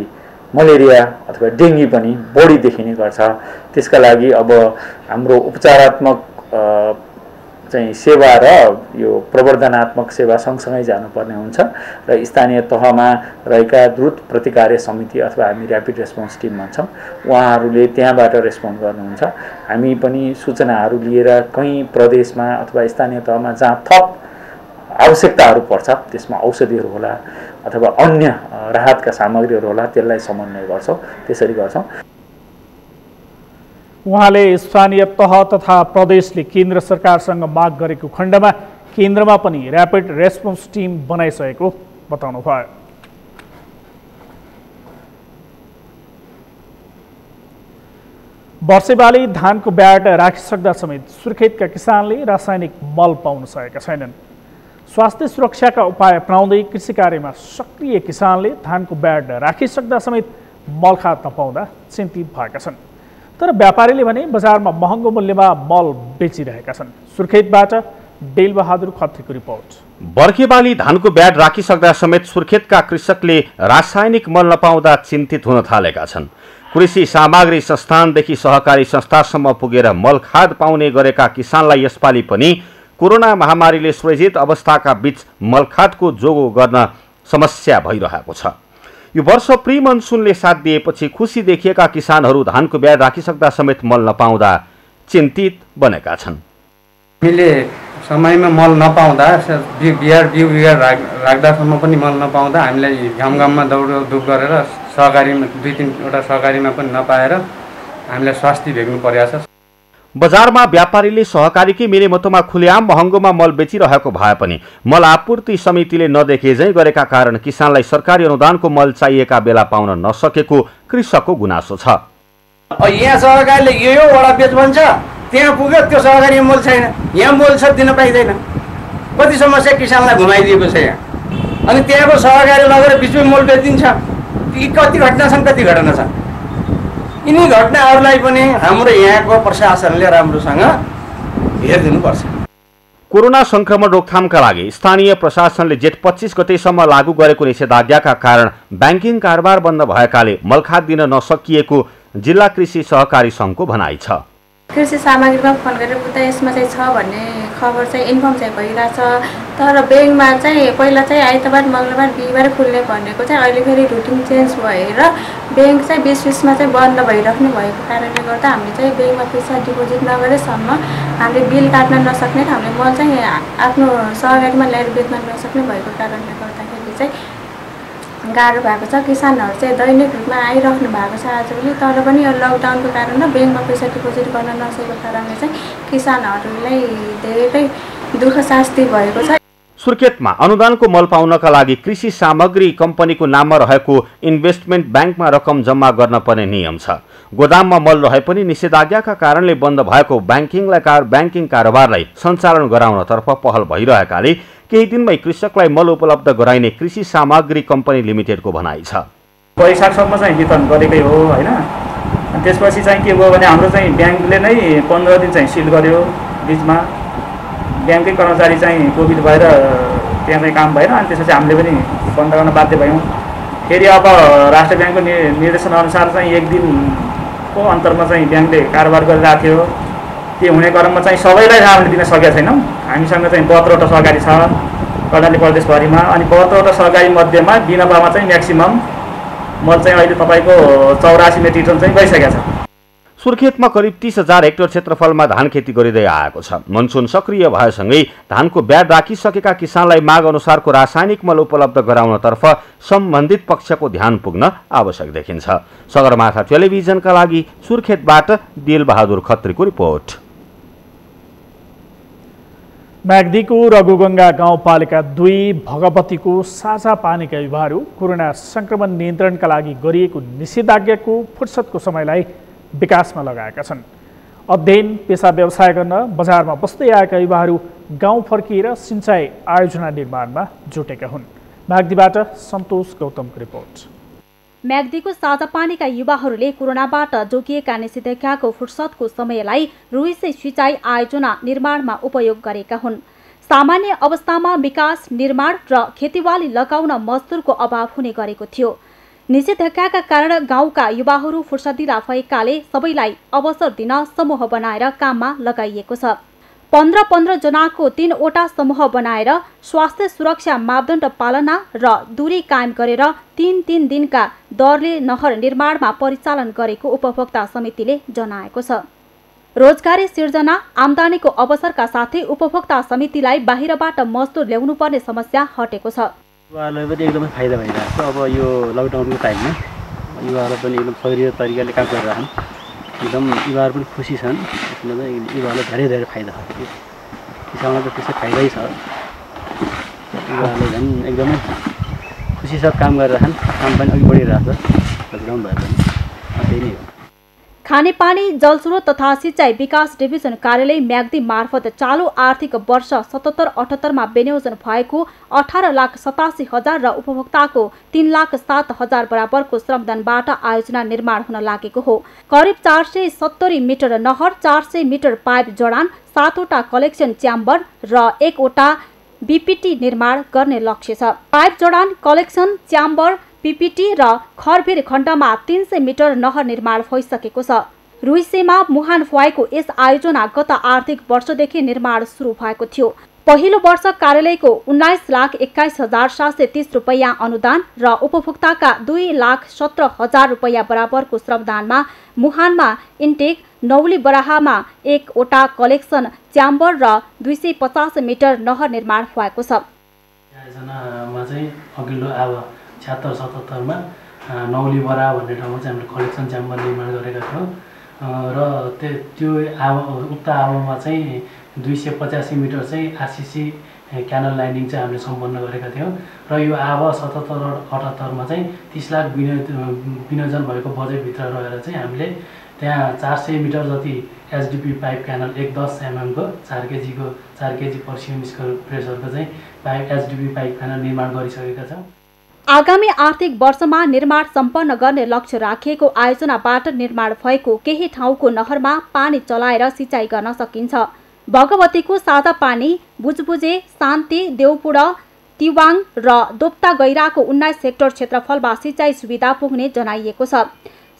[SPEAKER 11] मलेरिया अथवा डेङ्गी पनि बढी देखिने गर्छ। त्यसका लागि अब हाम्रो उपचारात्मक चाहिँ सेवा र यो प्रवर्धनात्मक सेवा सँगसँगै जानुपर्ने हुन्छ र स्थानीय तहमा रहेका द्रुत प्रतिकार्य समिति अथवा हामी ऱ्यापिड रेस्पोन्स टिम भन्छौँ, उहाँहरूले त्यहाँबाट रेस्पोन्ड गर्नुहुन्छ। हामी पनि सूचनाहरू लिएर कहीँ प्रदेशमा अथवा स्थानीय तहमा जहाँ थप आवश्यकताहरू पर्छ त्यसमा औषधिहरू होला अथवा अन्य राहतका सामग्रीहरू होला, त्यसलाई समन्वय गर्छौँ। त्यसरी गर्छौँ।
[SPEAKER 1] उहाँले स्थानीय तह तथा प्रदेशले केन्द्र सरकारसँग माग गरेको खण्डमा केन्द्रमा पनि ऱ्यापिड रेस्पोन्स टिम बनाइसकेको बताउनुभयो। वर्षेबाली धानको ब्याट राखिसक्दा समेत सुर्खेतका किसानले रासायनिक मल पाउन सकेका छैनन्। स्वास्थ्य सुरक्षाका उपाय अपनाउँदै कृषि कार्यमा सक्रिय किसानले धानको ब्याट राखिसक्दा समेत मल खाद नपाउँदा चिन्तित भएका छन्। तर व्यापारीले भने बजारमा महँगो मूल्यमा मल बेचिरहेका छन्। सुर्खेतबाट बेलबहादुर खत्रीको रिपोर्ट।
[SPEAKER 12] वर्खेबाली धानको ब्याड राखिसक्दा समेत सुर्खेतका कृषकले रासायनिक मल नपाउँदा चिन्तित हुन थालेका छन्। कृषि सामग्री संस्थानदेखि सहकारी संस्थासम्म पुगेर मल खाद पाउने गरेका किसानलाई यसपालि पनि कोरोना महामारीले सृजित अवस्थाका बीच मलखादको जोगो गर्न समस्या भइरहेको छ। यो वर्ष प्री मनसुनले साथ दिएपछि खुसी देखिएका किसानहरू धानको ब्याड राखिसक्दा समेत मल नपाउँदा चिन्तित बनेका छन्।
[SPEAKER 13] हामीले समयमा मल नपाउँदा बिउ राख्दासम्म पनि मल नपाउँदा हामीलाई घाममा दौडधुप गरेर सहकारीमा 2-3वटा सहकारीमा पनि नपाएर हामीलाई स्वास्थ्य भेग्नु परेको छ।
[SPEAKER 12] बजारमा व्यापारीले सहकारीकै मिलेमतोमा खुलेआम महँगोमा मल बेचिरहेको भए पनि मल आपूर्ति समितिले नदेखेझै गरेका कारण किसानलाई सरकारी अनुदानको मल चाहिएका बेला पाउन नसकेको कृषकको गुनासो छ।
[SPEAKER 14] यहाँ सहकारीले यो वडा बेच भन्छ, त्यहाँ पुग्यो त्यो सहकारीमा मल छैन, यहाँ मल छ दिन पाइँदैन। कति समस्या किसानलाई घुमाइदिएको छ यहाँ। अनि त्यहाँको सहकारी लगेर बिचमा मल बेचिदिन्छ। यी कति घटना छन्, कति घटना छन्। यिनी घटनाहरूलाई पनि हाम्रो यहाँको प्रशासनले राम्रोसँग हेरिदिनुपर्छ।
[SPEAKER 12] कोरोना संक्रमण रोकथामका लागि स्थानीय प्रशासनले जेठ 25 गतेसम्म लागू गरेको निषेधाज्ञाका कारण ब्याङ्किङ कारोबार बन्द भएकाले मलखाद दिन नसकिएको जिल्ला कृषि सहकारी सङ्घको भनाइ छ।
[SPEAKER 15] कृषि सामग्रीमा फोन गरेर बुझ्दा यसमा चाहिँ छ भन्ने खबर चाहिँ इन्फर्म चाहिँ भइरहेछ। तर ब्याङ्कमा चाहिँ पहिला चाहिँ आइतबार, मङ्गलबार, बिहिबार खुल्ने भनेको चाहिँ अहिले फेरि रुटिन चेन्ज भएर ब्याङ्क चाहिँ बिचमा चाहिँ बन्द भइराख्ने भएको कारणले गर्दा हामीले चाहिँ ब्याङ्कमा पैसा डिपोजिट नगरेसम्म हामीले बिल काट्न नसक्ने, हामीले मल चाहिँ आफ्नो सहकारीमा ल्याएर बेच्न नसक्ने भएको कारणले गर्दाखेरि चाहिँ गाह्रो भएको छ। किसानहरू चाहिँ दैनिक रूपमा आइराख्नु भएको छ आजभोलि, तर पनि यो लकडाउनको कारण र ब्याङ्कमा पैसा डिपोजिट गर्न नसकेको कारणले चाहिँ किसानहरूलाई धेरै दुःख शास्ति भएको छ।
[SPEAKER 12] सुर्खेतमा अनुदानको मल पाउनका लागि कृषि सामग्री कम्पनीको नाममा रहेको इन्भेस्टमेन्ट ब्याङ्कमा रकम जम्मा गर्न पर्ने नियम छ। गोदाममा मल रहे पनि निषेधाज्ञाका कारणले बन्द भएको ब्याङ्किङ कारोबारलाई सञ्चालन गराउनतर्फ पहल भइरहेकाले केही दिनमै कृषकलाई मल उपलब्ध गराइने कृषि सामग्री कम्पनी लिमिटेडको भनाइ छ।
[SPEAKER 16] वैशाखसम्म चाहिँ वितरण गरेकै हो हैन। त्यसपछि चाहिँ के भयो भने हाम्रो चाहिँ ब्याङ्कले नै 15 दिन चाहिँ सिल गर्यो। बीचमा ब्याङ्ककै कर्मचारी चाहिँ कोभिड भएर त्यहाँ चाहिँ काम भएन अनि त्यसपछि हामीले पनि बन्द गर्न बाध्य भयौँ। फेरि अब राष्ट्र ब्याङ्कको निर्देशनअनुसार चाहिँ 1 दिनको अन्तरमा चाहिँ ब्याङ्कले कारोबार गरिरहेको थियो। त्यो हुने क्रममा चाहिँ सबैलाई हामीले दिन सकेका छैनौँ। हामीसँग चाहिँ 72वटा सहकारी छ कर्णाली प्रदेशभरिमा अनि 72वटा सहकारी मध्येमा बिनपामा चाहिँ म्याक्सिमम मल चाहिँ अहिले तपाईँको 84 मेट्रिक टन चाहिँ गइसकेको छ।
[SPEAKER 12] सुर्खेतमा करिब 30,000 हेक्टर क्षेत्रफलमा धान खेती गरिँदै आएको छ। मनसुन सक्रिय भएसँगै धानको ब्याड राखिसकेका किसानलाई माग अनुसारको रासायनिक मल उपलब्ध गराउनतर्फ सम्बन्धित पक्षको ध्यान पुग्न आवश्यक देखिन्छ। सगरमाथा टेलिभिजनका लागि सुर्खेतबाट दिलबहादुर खत्रीको रिपोर्ट।
[SPEAKER 1] म्याग्दीको रघुगङ्गा गाउँपालिका 2 भगवतीको साझा पानीका युवाहरू कोरोना संक्रमण नियन्त्रणका लागि गरिएको निषेधाज्ञाको फुर्सदको समयलाई विकासमा लगाएका छन्। अध्ययन पेसा व्यवसाय गर्न बजारमा बस्दै आएका युवाहरू गाउँ फर्किएर सिंचाई आयोजना निर्माणमा जुटेका हुन्। म्याग्दीबाट सन्तोष गौतमको रिपोर्ट।
[SPEAKER 17] म्याग्दीको साझा पानीका युवाहरूले कोरोनाबाट जोगिएका निषेधाज्ञाको फुर्सदको समयलाई रुईसे सिंचाई आयोजना निर्माणमा उपयोग गरेका हुन्। सामान्य अवस्थामा विकास निर्माण र खेतीबाली लगाउन मजदुरको अभाव हुने गरेको थियो। निषेधाज्ञाका कारण गाउँका युवाहरू फुर्सदिला भएकाले सबैलाई अवसर दिन समूह बनाएर काममा लगाइएको छ। 15-15 जनाको 3वटा समूह बनाएर स्वास्थ्य सुरक्षा मापदण्ड पालना र दूरी कायम गरेर 3-3 दिनका दरले नहर निर्माणमा परिचालन गरेको उपभोक्ता समितिले जनाएको छ। रोजगारी सिर्जना आम्दानीको अवसरका साथै उपभोक्ता समितिलाई बाहिरबाट मजदुर ल्याउनुपर्ने समस्या हटेको छ।
[SPEAKER 18] युवाहरूलाई पनि एकदमै फाइदा भइरहेको छ। अब यो लकडाउनको टाइममा युवाहरूलाई पनि एकदम सजिलो तरिकाले काम गरिरहेछन्। एकदम युवाहरू पनि खुसी छन्। यसमा चाहिँ युवाहरूलाई धेरै धेरै फाइदा छ। किसानलाई त त्यसै फाइदै छ। युवाहरूले झन् एकदमै खुसी साथ काम गरिरहेछन्। काम पनि अघि बढिरहेको छ। लकडाउन भए पनि त्यही नै हो।
[SPEAKER 17] खानेपानी जलस्रोत तथा सिंचाई विकास डिभिजन कार्यालय म्याग्दी मार्फत चालू आर्थिक वर्ष 77-78 मा विनियोजन भएको 18,87,000 र उपभोक्ताको 3,07,000 बराबरको श्रमदानबाट आयोजना निर्माण हुन लागेको हो। करिब 470 मिटर नहर, 400 मिटर पाइप जडान, 7वटा कलेक्सन च्याम्बर र 1वटा बीपीटी निर्माण गर्ने लक्ष्य छ। पाइप जडान, कलेक्सन च्याम्बर, पीपीटी र खरभिर खण्डमा 300 मिटर नहर निर्माण भइसकेको छ। रुईसेमा मुहान फुवाईको यस आयोजना गत आर्थिक वर्षदेखि निर्माण सुरु भएको थियो। पहिलो वर्ष कार्यालयको 19,21,730 रुपैयाँ अनुदान र उपभोक्ताका 2,17,000 रुपैयाँ बराबरको श्रमदानमा मुहानमा इन्टेक, नौली बराहामा 1वटा कलेक्सन च्याम्बर र 250 मिटर नहर निर्माण भएको छ।
[SPEAKER 18] आयोजनामा चाहिँ अघिल्लो अब 76-77 मा नौली बरा भन्ने ठाउँमा चाहिँ हामीले कलेक्सन च्याम्बर निर्माण गरेका थियौँ र त्यो उक्त आवमा चाहिँ 285 मिटर चाहिँ आरसीसी क्यानल लाइनिङ चाहिँ हामीले सम्पन्न गरेका थियौँ र यो आव 77-78 मा चाहिँ 30 लाख विनियोजन भएको बजेटभित्र रहेर चाहिँ हामीले त्यहाँ 400 मिटर जति एचडिपी पाइप क्यानल 110 mm को 4 केजी पर सिएमएसको प्रेसरको चाहिँ पाइप एचडिपी पाइप क्यानल निर्माण गरिसकेका छौँ।
[SPEAKER 17] आगामी आर्थिक वर्षमा निर्माण सम्पन्न गर्ने लक्ष्य राखिएको आयोजनाबाट निर्माण भएको केही ठाउँको नहरमा पानी चलाएर सिंचाइ गर्न सकिन्छ। भगवतीको साझा पानी बुजबुजे, शान्ति, देउपुड, तिवाङ र दोप्ता गैराको 19 हेक्टर क्षेत्रफलमा सिंचाइ सुविधा पुग्ने जनाइएको छ।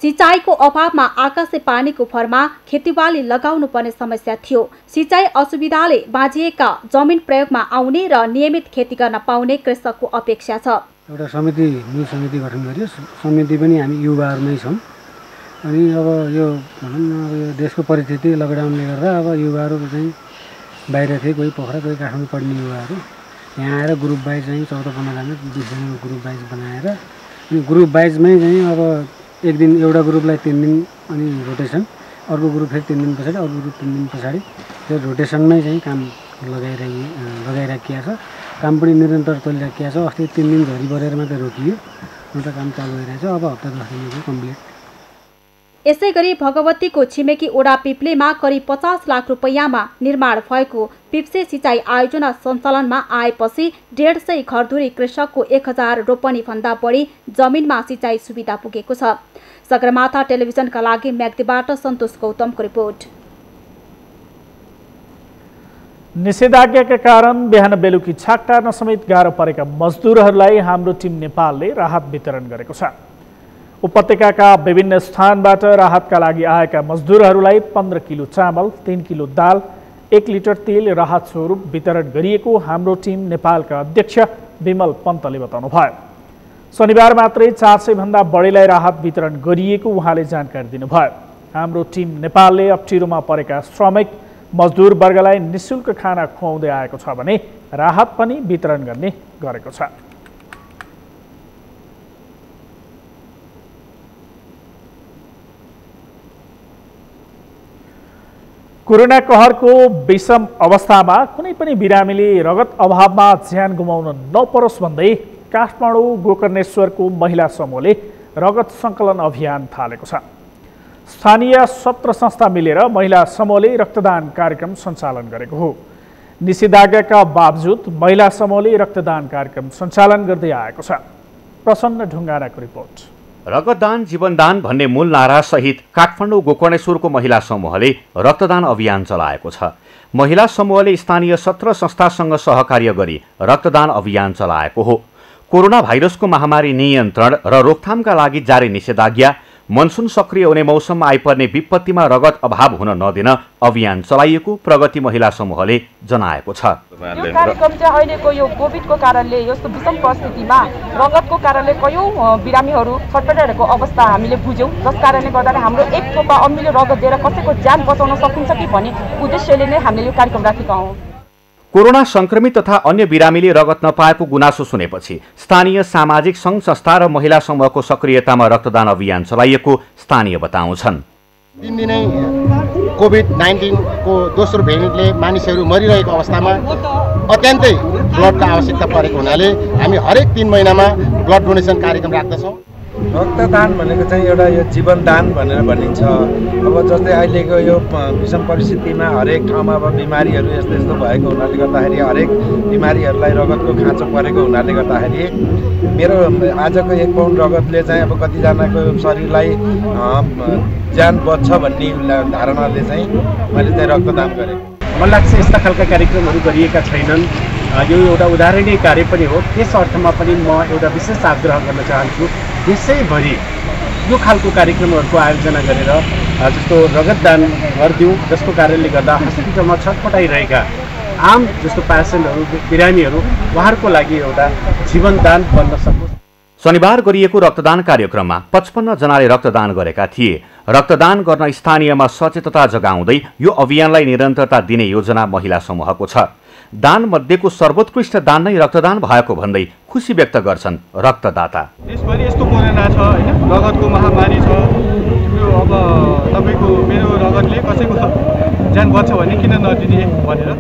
[SPEAKER 17] सिंचाइको अभावमा आकाशे पानीको भरमा खेतीबाली लगाउनु पर्ने समस्या थियो। सिंचाइ असुविधाले बाँझिएका जमिन प्रयोगमा आउने र नियमित खेती गर्न पाउने कृषकको अपेक्षा छ।
[SPEAKER 19] एउटा समिति, मूल समिति गठन गरियो। समिति पनि हामी युवाहरूमै छौँ। अनि अब यो भनौँ न यो देशको परिस्थिति लकडाउनले गर्दा अब युवाहरू चाहिँ बाहिर थिए, कोही पोखरा कोही काठमाडौँ पढ्ने युवाहरू यहाँ आएर ग्रुप वाइज चाहिँ 14-15 जना 20 जनाको ग्रुप वाइज बनाएर अनि ग्रुप वाइजमै चाहिँ अब एक दिन एउटा ग्रुपलाई 3 दिन अनि रोटेसन, अर्को ग्रुप फेरि 3 दिन पछाडि, अर्को ग्रुप 3 दिन पछाडि त्यो रोटेसनमै चाहिँ काम लगाइराखिया छ। काम पनि निरन्तर चलिराखिया छ। अस्ति 3 दिन झरी परेर मात्रै रोकियो, अन्त काम चालु भइरहेछ। अब हप्ता 10 दिनमा कम्प्लिट।
[SPEAKER 17] यसैगरी भगवतीको छिमेकी ओडा पिप्लेमा करिब 50 लाख रुपैयाँमा निर्माण भएको पिप्से सिंचाइ आयोजना सञ्चालनमा आएपछि 150 घरधुरी कृषकको 1000 रोपनी भन्दा बढी जमिनमा सिंचाइ सुविधा पुगेको छ। सगरमाथा टेलिभिजनका लागि म्याग्दीबाट सन्तोष गौतमको रिपोर्ट।
[SPEAKER 1] निषेधाज्ञाका कारण बिहान बेलुकी छाक टार्न समेत गाह्रो परेका मजदुरहरूलाई हाम्रो टिम नेपालले राहत वितरण गरेको छ। उपत्यकाका विभिन्न स्थानबाट राहतका लागि आएका मजदुरहरूलाई 15 किलो चामल, 3 किलो दाल, 1 लिटर तेल राहत स्वरूप वितरण गरिएको हाम्रो टिम नेपालका अध्यक्ष विमल पन्तले बताउनुभयो। शनिबार मात्रै 400 भन्दा बढीलाई राहत वितरण गरिएको उहाँले जानकारी दिनुभयो। हाम्रो टिम नेपालले अप्ठ्यारोमा परेका श्रमिक मजदुर वर्गलाई निःशुल्क खाना खुवाउँदै आएको छ भने राहत पनि वितरण गर्ने गरेको छ। कोरोना कहरको विषम अवस्थामा कुनै पनि बिरामीले रगत अभावमा ज्यान गुमाउन नपरोस् भन्दै काठमाडौँ गोकर्णेश्वरको महिला समूहले रगत सङ्कलन अभियान थालेको छ। स्थानीय 17 संस्था मिलेर महिला समूहले रक्तदान कार्यक्रम सञ्चालन गरेको हो। निषेधाज्ञाका बावजुद महिला समूहले रक्तदान कार्यक्रम सञ्चालन गर्दै आएको छ। प्रसन्न ढुङ्गानाको रिपोर्ट।
[SPEAKER 12] रगतदान जीवनदान भन्ने मूल नारा सहित काठमाडौँ गोकर्णेश्वरको महिला समूहले रक्तदान अभियान चलाएको छ। महिला समूहले स्थानीय 17 संस्थासँग सहकार्य गरी रक्तदान अभियान चलाएको हो। कोरोना भाइरसको महामारी नियन्त्रण र रोकथामका लागि जारी निषेधाज्ञा, मनसुन सक्रिय हुने मौसममा आइपर्ने विपत्तिमा रगत अभाव हुन नदिन अभियान चलाइएको प्रगति महिला समूहले जनाएको छ।
[SPEAKER 20] यो कार्यक्रम चाहिँ अहिलेको यो कोभिडको कारणले यस्तो विषम परिस्थितिमा रगतको कारणले कयौं बिरामीहरू छटपटाइरहेको अवस्था हामीले बुझ्यौं। जस कारणले गर्दा हाम्रो एक थोपा अमिलो रगत दिएर कसैको ज्यान बचाउन सकिन्छ कि भन्ने उद्देश्यले नै हामीले यो कार्यक्रम राखेका हौं।
[SPEAKER 12] कोरोना संक्रमित तथा अन्य बिरामीले रगत नपाएको गुनासो सुनेपछि स्थानीय सामाजिक सङ्घ संस्था र महिला समूहको सक्रियतामा रक्तदान अभियान चलाइएको स्थानीय बताउँछन्।
[SPEAKER 21] दिनदिनै कोभिड-19 को दोस्रो भेरिएन्टले मानिसहरू मरिरहेको अवस्थामा अत्यन्तै ब्लडको आवश्यकता परेको हुनाले हामी हरेक 3 महिनामा ब्लड डोनेसन कार्यक्रम राख्दछौँ।
[SPEAKER 22] रक्तदान भनेको चाहिँ एउटा यो जीवनदान भनेर भनिन्छ। अब जस्तै अहिलेको यो विषम परिस्थितिमा हरेक ठाउँमा अब बिमारीहरू यस्तो यस्तो भएको हुनाले गर्दाखेरि हरेक बिमारीहरूलाई रगतको खाँचो परेको हुनाले गर्दाखेरि मेरो आजको 1 पाउन्ड रगतले चाहिँ अब कतिजनाको शरीरलाई ज्यान बच्छ भन्ने धारणाले चाहिँ मैले चाहिँ रक्तदान गरेँ।
[SPEAKER 23] मलाई लाग्छ यस्ता खालका कार्यक्रमहरू गरिएका छैनन्। यो एउटा उदाहरणीय कार्य पनि हो। त्यस अर्थमा पनि म एउटा विशेष आग्रह गर्न चाहन्छु, देशैभरि यो खालको कार्यक्रमहरूको आयोजना गरेर जस्तो रगतदान गरिदिउँ, जसको कारणले गर्दा हस्पिटलमा छटपटाइरहेका आम जस्तो पेसेन्टहरू बिरामीहरू उहाँहरूको लागि एउटा जीवनदान बन्न सकोस्।
[SPEAKER 12] शनिबार गरिएको रक्तदान कार्यक्रममा 55 जनाले रक्तदान गरेका थिए। रक्तदान गर्न स्थानीयमा सचेतता जगाउँदै यो अभियानलाई निरन्तरता दिने योजना महिला समूहको छ। दान मध्येको सर्वोत्कृष्ट दान नै रक्तदान भएको भन्दै खुसी व्यक्त गर्छन् रक्तदाता।
[SPEAKER 24] देशभरि यस्तो कोरोना छ हैन, रगतको महामारी छ। यो अब तपाईको मेरो रगतले कसैको ज्यान बच्छ भने किन नदिने भनेर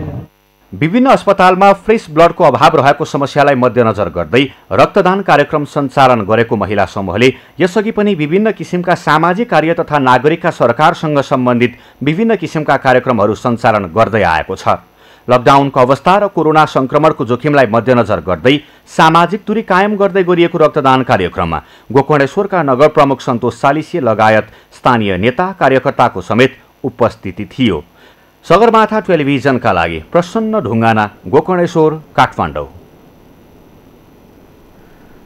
[SPEAKER 12] विभिन्न अस्पतालमा फ्रेस ब्लडको अभाव रहेको समस्यालाई मध्यनजर गर्दै रक्तदान कार्यक्रम सञ्चालन गरेको महिला समूहले यसअघि पनि विभिन्न किसिमका सामाजिक कार्य तथा नागरिकका सरकारसँग सम्बन्धित विभिन्न किसिमका कार्यक्रमहरू सञ्चालन गर्दै आएको छ। लकडाउनको अवस्था र कोरोना संक्रमणको जोखिमलाई मध्यनजर गर्दै सामाजिक दूरी कायम गर्दै गरिएको रक्तदान कार्यक्रममा गोकर्णेश्वरका नगर प्रमुख सन्तोष सालिसे लगायत स्थानीय नेता कार्यकर्ताको समेत उपस्थिति थियो। सगरमाथा टेलिभिजनका लागि प्रसन्न ढुङ्गाना, गोकर्णेश्वर, काठमाडौँ।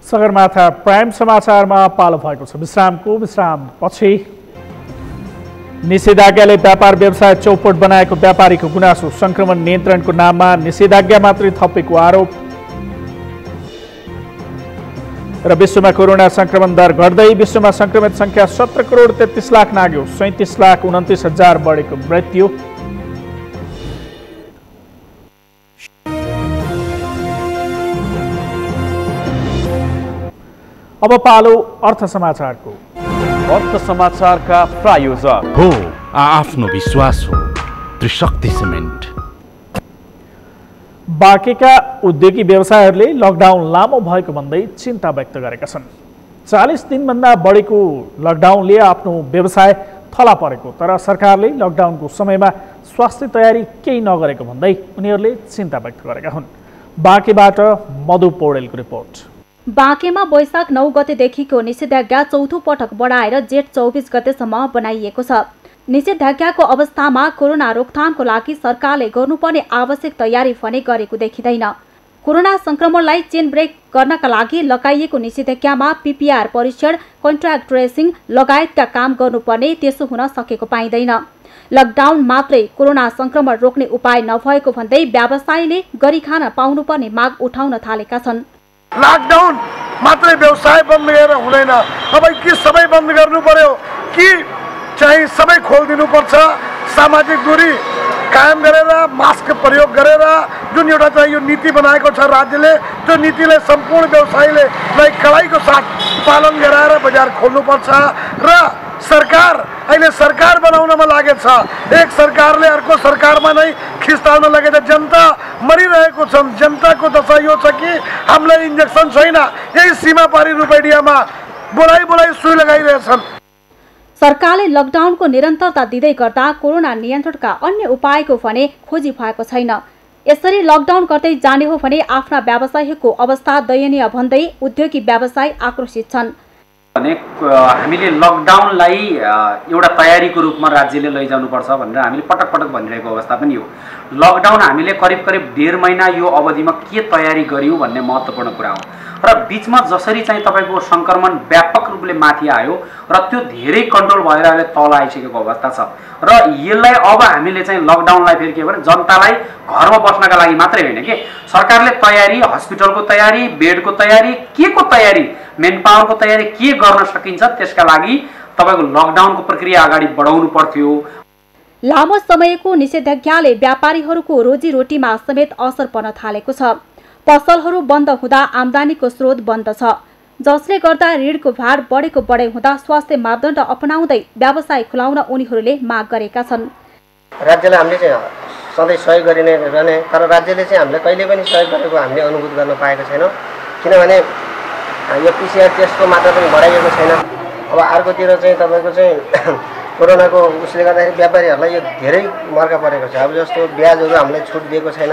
[SPEAKER 1] सगरमाथा प्राइम समाचारमा पालो भएको छ विश्रामपछि। निषेधाज्ञाले व्यापार व्यवसाय चौपट बनाएको व्यापारीको गुनासो, संक्रमण नियन्त्रणको नाममा निषेधाज्ञा मात्रै थपेको आरोप र विश्वमा कोरोना संक्रमण दर घट्दै विश्वमा संक्रमित संख्या 17 करोड 33 लाख नाग्यो, 37 लाख 29 हजार बढेको मृत्यु। अब पालो अर्थ समाचारको।
[SPEAKER 25] अर्थ समाचारका प्रायोजक
[SPEAKER 26] हो आफ्नो विश्वास हो त्रिशक्ति सिमेन्ट।
[SPEAKER 1] बाँकेका उद्योगी व्यवसायहरूले लकडाउन लामो भएको भन्दै चिन्ता व्यक्त गरेका छन्। 40 दिनभन्दा बढीको लकडाउनले आफ्नो व्यवसाय थला परेको, तर सरकारले लकडाउनको समयमा स्वास्थ्य तयारी केही नगरेको भन्दै उनीहरूले चिन्ता व्यक्त गरेका हुन्। बाँकेबाट मधु पौडेलको रिपोर्ट।
[SPEAKER 17] बाँकेमा वैशाख 9 गतेदेखिको निषेधाज्ञा चौथो पटक बढाएर जेठ 24 गतेसम्म बनाइएको छ। निषेधाज्ञाको अवस्थामा कोरोना रोकथामको लागि सरकारले गर्नुपर्ने आवश्यक तयारी भने गरेको देखिँदैन। कोरोना संक्रमणलाई चेन ब्रेक गर्नका लागि लगाइएको निषेधाज्ञामा पीपीआर परीक्षण, कन्ट्र्याक्ट ट्रेसिङ लगायतका काम गर्नुपर्ने, त्यसो हुन सकेको पाइँदैन। लकडाउन मात्रै कोरोना संक्रमण रोक्ने उपाय नभएको भन्दै व्यवसायीले गरी खान पाउनुपर्ने माग उठाउन थालेका छन्।
[SPEAKER 2] लकडाउन मात्रै व्यवसाय बन्द गरेर हुँदैन, अब कि सबै बन्द गर्नु पर्यो कि चाहिँ सबै खोलिदिनु पर्छ। सामाजिक दूरी कायम गरेर मास्क प्रयोग गरेर जुन एउटा चाहिँ यो नीति बनाएको छ राज्यले, त्यो नीतिले सम्पूर्ण व्यवसायीले कडाइको साथ पालन गराएर बजार खोल्नुपर्छ। र सरकार अहिले सरकार बनाउनमा लागेको छ। एक सरकारले अर्को सरकारमा नै खिच्ताउन लगेर जनता मरिरहेको छन्। जनताको दशा यो छ कि हामीलाई इन्जेक्सन छैन, यही सीमा पारी रुपैडियामा बोलाइ सुई लगाइरहेछन्।
[SPEAKER 17] सरकारले लकडाउनको निरन्तरता दिँदै गर्दा कोरोना नियन्त्रणका अन्य उपायको भने खोजी भएको छैन। यसरी लकडाउन गर्दै जाने हो भने आफ्ना व्यवसायीको अवस्था दयनीय भन्दै उद्योगी व्यवसायी आक्रोशित छन्।
[SPEAKER 3] हामीले लकडाउनलाई एउटा तयारीको रूपमा राज्यले लैजानुपर्छ भनेर हामीले पटक पटक भनिरहेको अवस्था पनि हो। लकडाउन हामीले करिब 1.5 महिना यो अवधिमा के तयारी गर्यौं भन्ने महत्त्वपूर्ण कुरा हो। र बीचमा जसरी चाहिँ तपाईको संक्रमण व्यापक रूपले माथि आयो र त्यो धेरै कन्ट्रोल भएर अहिले तल आइसकेको अवस्था छ र यसलाई अब हामीले चाहिँ लकडाउनलाई फेरि के भने जनतालाई घरमा बस्नका लागि मात्रै होइन के सरकारले तयारी, हस्पिटलको तयारी, बेडको तयारी, के को तयारी, मेन पावरको तयारी के गर्न सकिन्छ त्यसका लागि तपाईको लकडाउनको प्रक्रिया अगाडि बढाउनु पर्थ्यो।
[SPEAKER 17] लामो समयको निषेधाज्ञाले व्यापारीहरूको रोजीरोटीमा समेत असर पर्न थालेको छ। पसलहरू बन्द हुँदा आम्दानीको स्रोत बन्द छ, जसले गर्दा ऋणको भार बढेको बढै हुँदा स्वास्थ्य मापदण्ड अपनाउँदै व्यवसाय खुलाउन उनीहरूले माग गरेका छन्।
[SPEAKER 4] राज्यलाई हामीले चाहिँ सधैँ सहयोग गरिने रहने, तर राज्यले चाहिँ हामीले कहिले पनि सहयोग गरेको हामीले अनुभूत गर्न पाएको छैनौँ। किनभने यो पीसीआर टेस्टको मात्रा पनि बढाइएको छैन। अब अर्कोतिर चाहिँ तपाईँको चाहिँ कोरोनाको उसले गर्दाखेरि व्यापारीहरूलाई यो धेरै मर्का परेको छ। अब जस्तो ब्याजहरू हामीले छुट दिएको छैन,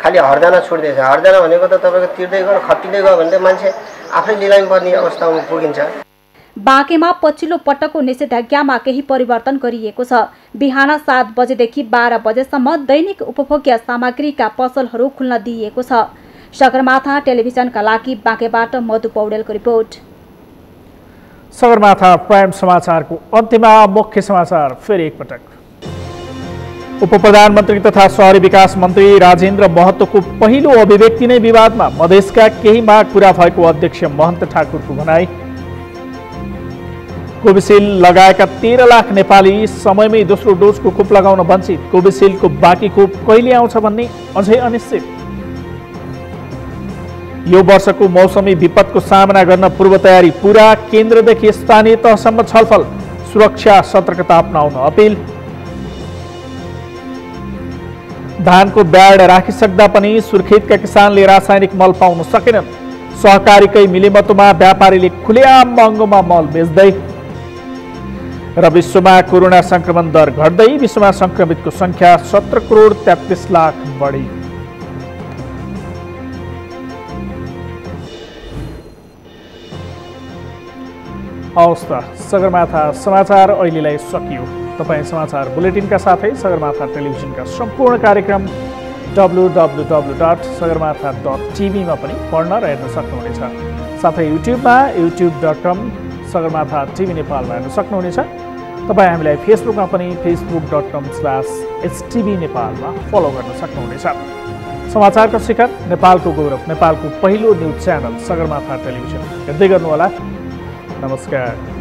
[SPEAKER 4] खालि हर्जाना छुट दिएछ। हर्जाना भनेको त तपाईँको तिर्दै गयो खप्टिँदै गयो भने त मान्छे आफै लिलामी पर्ने अवस्थामा पुगिन्छ।
[SPEAKER 17] बाँकेमा पछिल्लो पटकको निषेधाज्ञामा केही परिवर्तन गरिएको छ। बिहान 7 बजेदेखि 12 बजेसम्म दैनिक उपभोग्य सामग्रीका पसलहरू खुल्न दिइएको छ। सगरमाथा टेलिभिजनका लागि बाँकेबाट मधु पौडेलको रिपोर्ट।
[SPEAKER 1] सगरमाथा प्राइम समाचारको अन्त्यमा मुख्य समाचार फेरि एकपटक। उपप्रधानमन्त्री तथा शहरी विकास मन्त्री राजेन्द्र महतोको पहिलो अभिव्यक्ति नै विवादमा, मधेसका केही माग पूरा भएको अध्यक्ष महन्त ठाकुरको भनाई। कोभिसिल्ड लगाएका 13 लाख नेपाली समयमै दोस्रो डोजको खोप लगाउन वञ्चित, कोभिसिल्डको बाँकी खोप कहिले आउँछ भन्ने अझै अनिश्चित। यो वर्षको मौसमी विपदको सामना गर्न पूर्व तयारी पूरा, केन्द्रदेखि स्थानीय तहसम्म छलफल, सुरक्षा सतर्कता अपनाउन अपिल। धानको ब्याड राखिसक्दा पनि सुर्खेतका किसानले रासायनिक मल पाउन सकेनन्, सहकारीकै मिलेमतोमा व्यापारीले खुलेआम महँगोमा मल बेच्दै। र विश्वमा कोरोना संक्रमण दर घट्दै, विश्वमा संक्रमितको संख्या 17,33,00,000 बढी। हवस् त, सगरमाथा समाचार अहिलेलाई सकियो। तपाईँ समाचार बुलेटिनका साथै सगरमाथा टेलिभिजनका सम्पूर्ण कार्यक्रम www.sagarmatha.tv मा पनि पढ्न र हेर्न सक्नुहुनेछ। साथै युट्युबमा youtube.com सगरमाथा टिभी नेपालमा हेर्न सक्नुहुनेछ। तपाईँ हामीलाई फेसबुकमा पनि facebook.com/htv नेपालमा फलो गर्न सक्नुहुनेछ। समाचारको शिखर, नेपालको गौरव, नेपालको पहिलो न्युज च्यानल सगरमाथा टेलिभिजन हेर्दै गर्नुहोला। नमस्कार।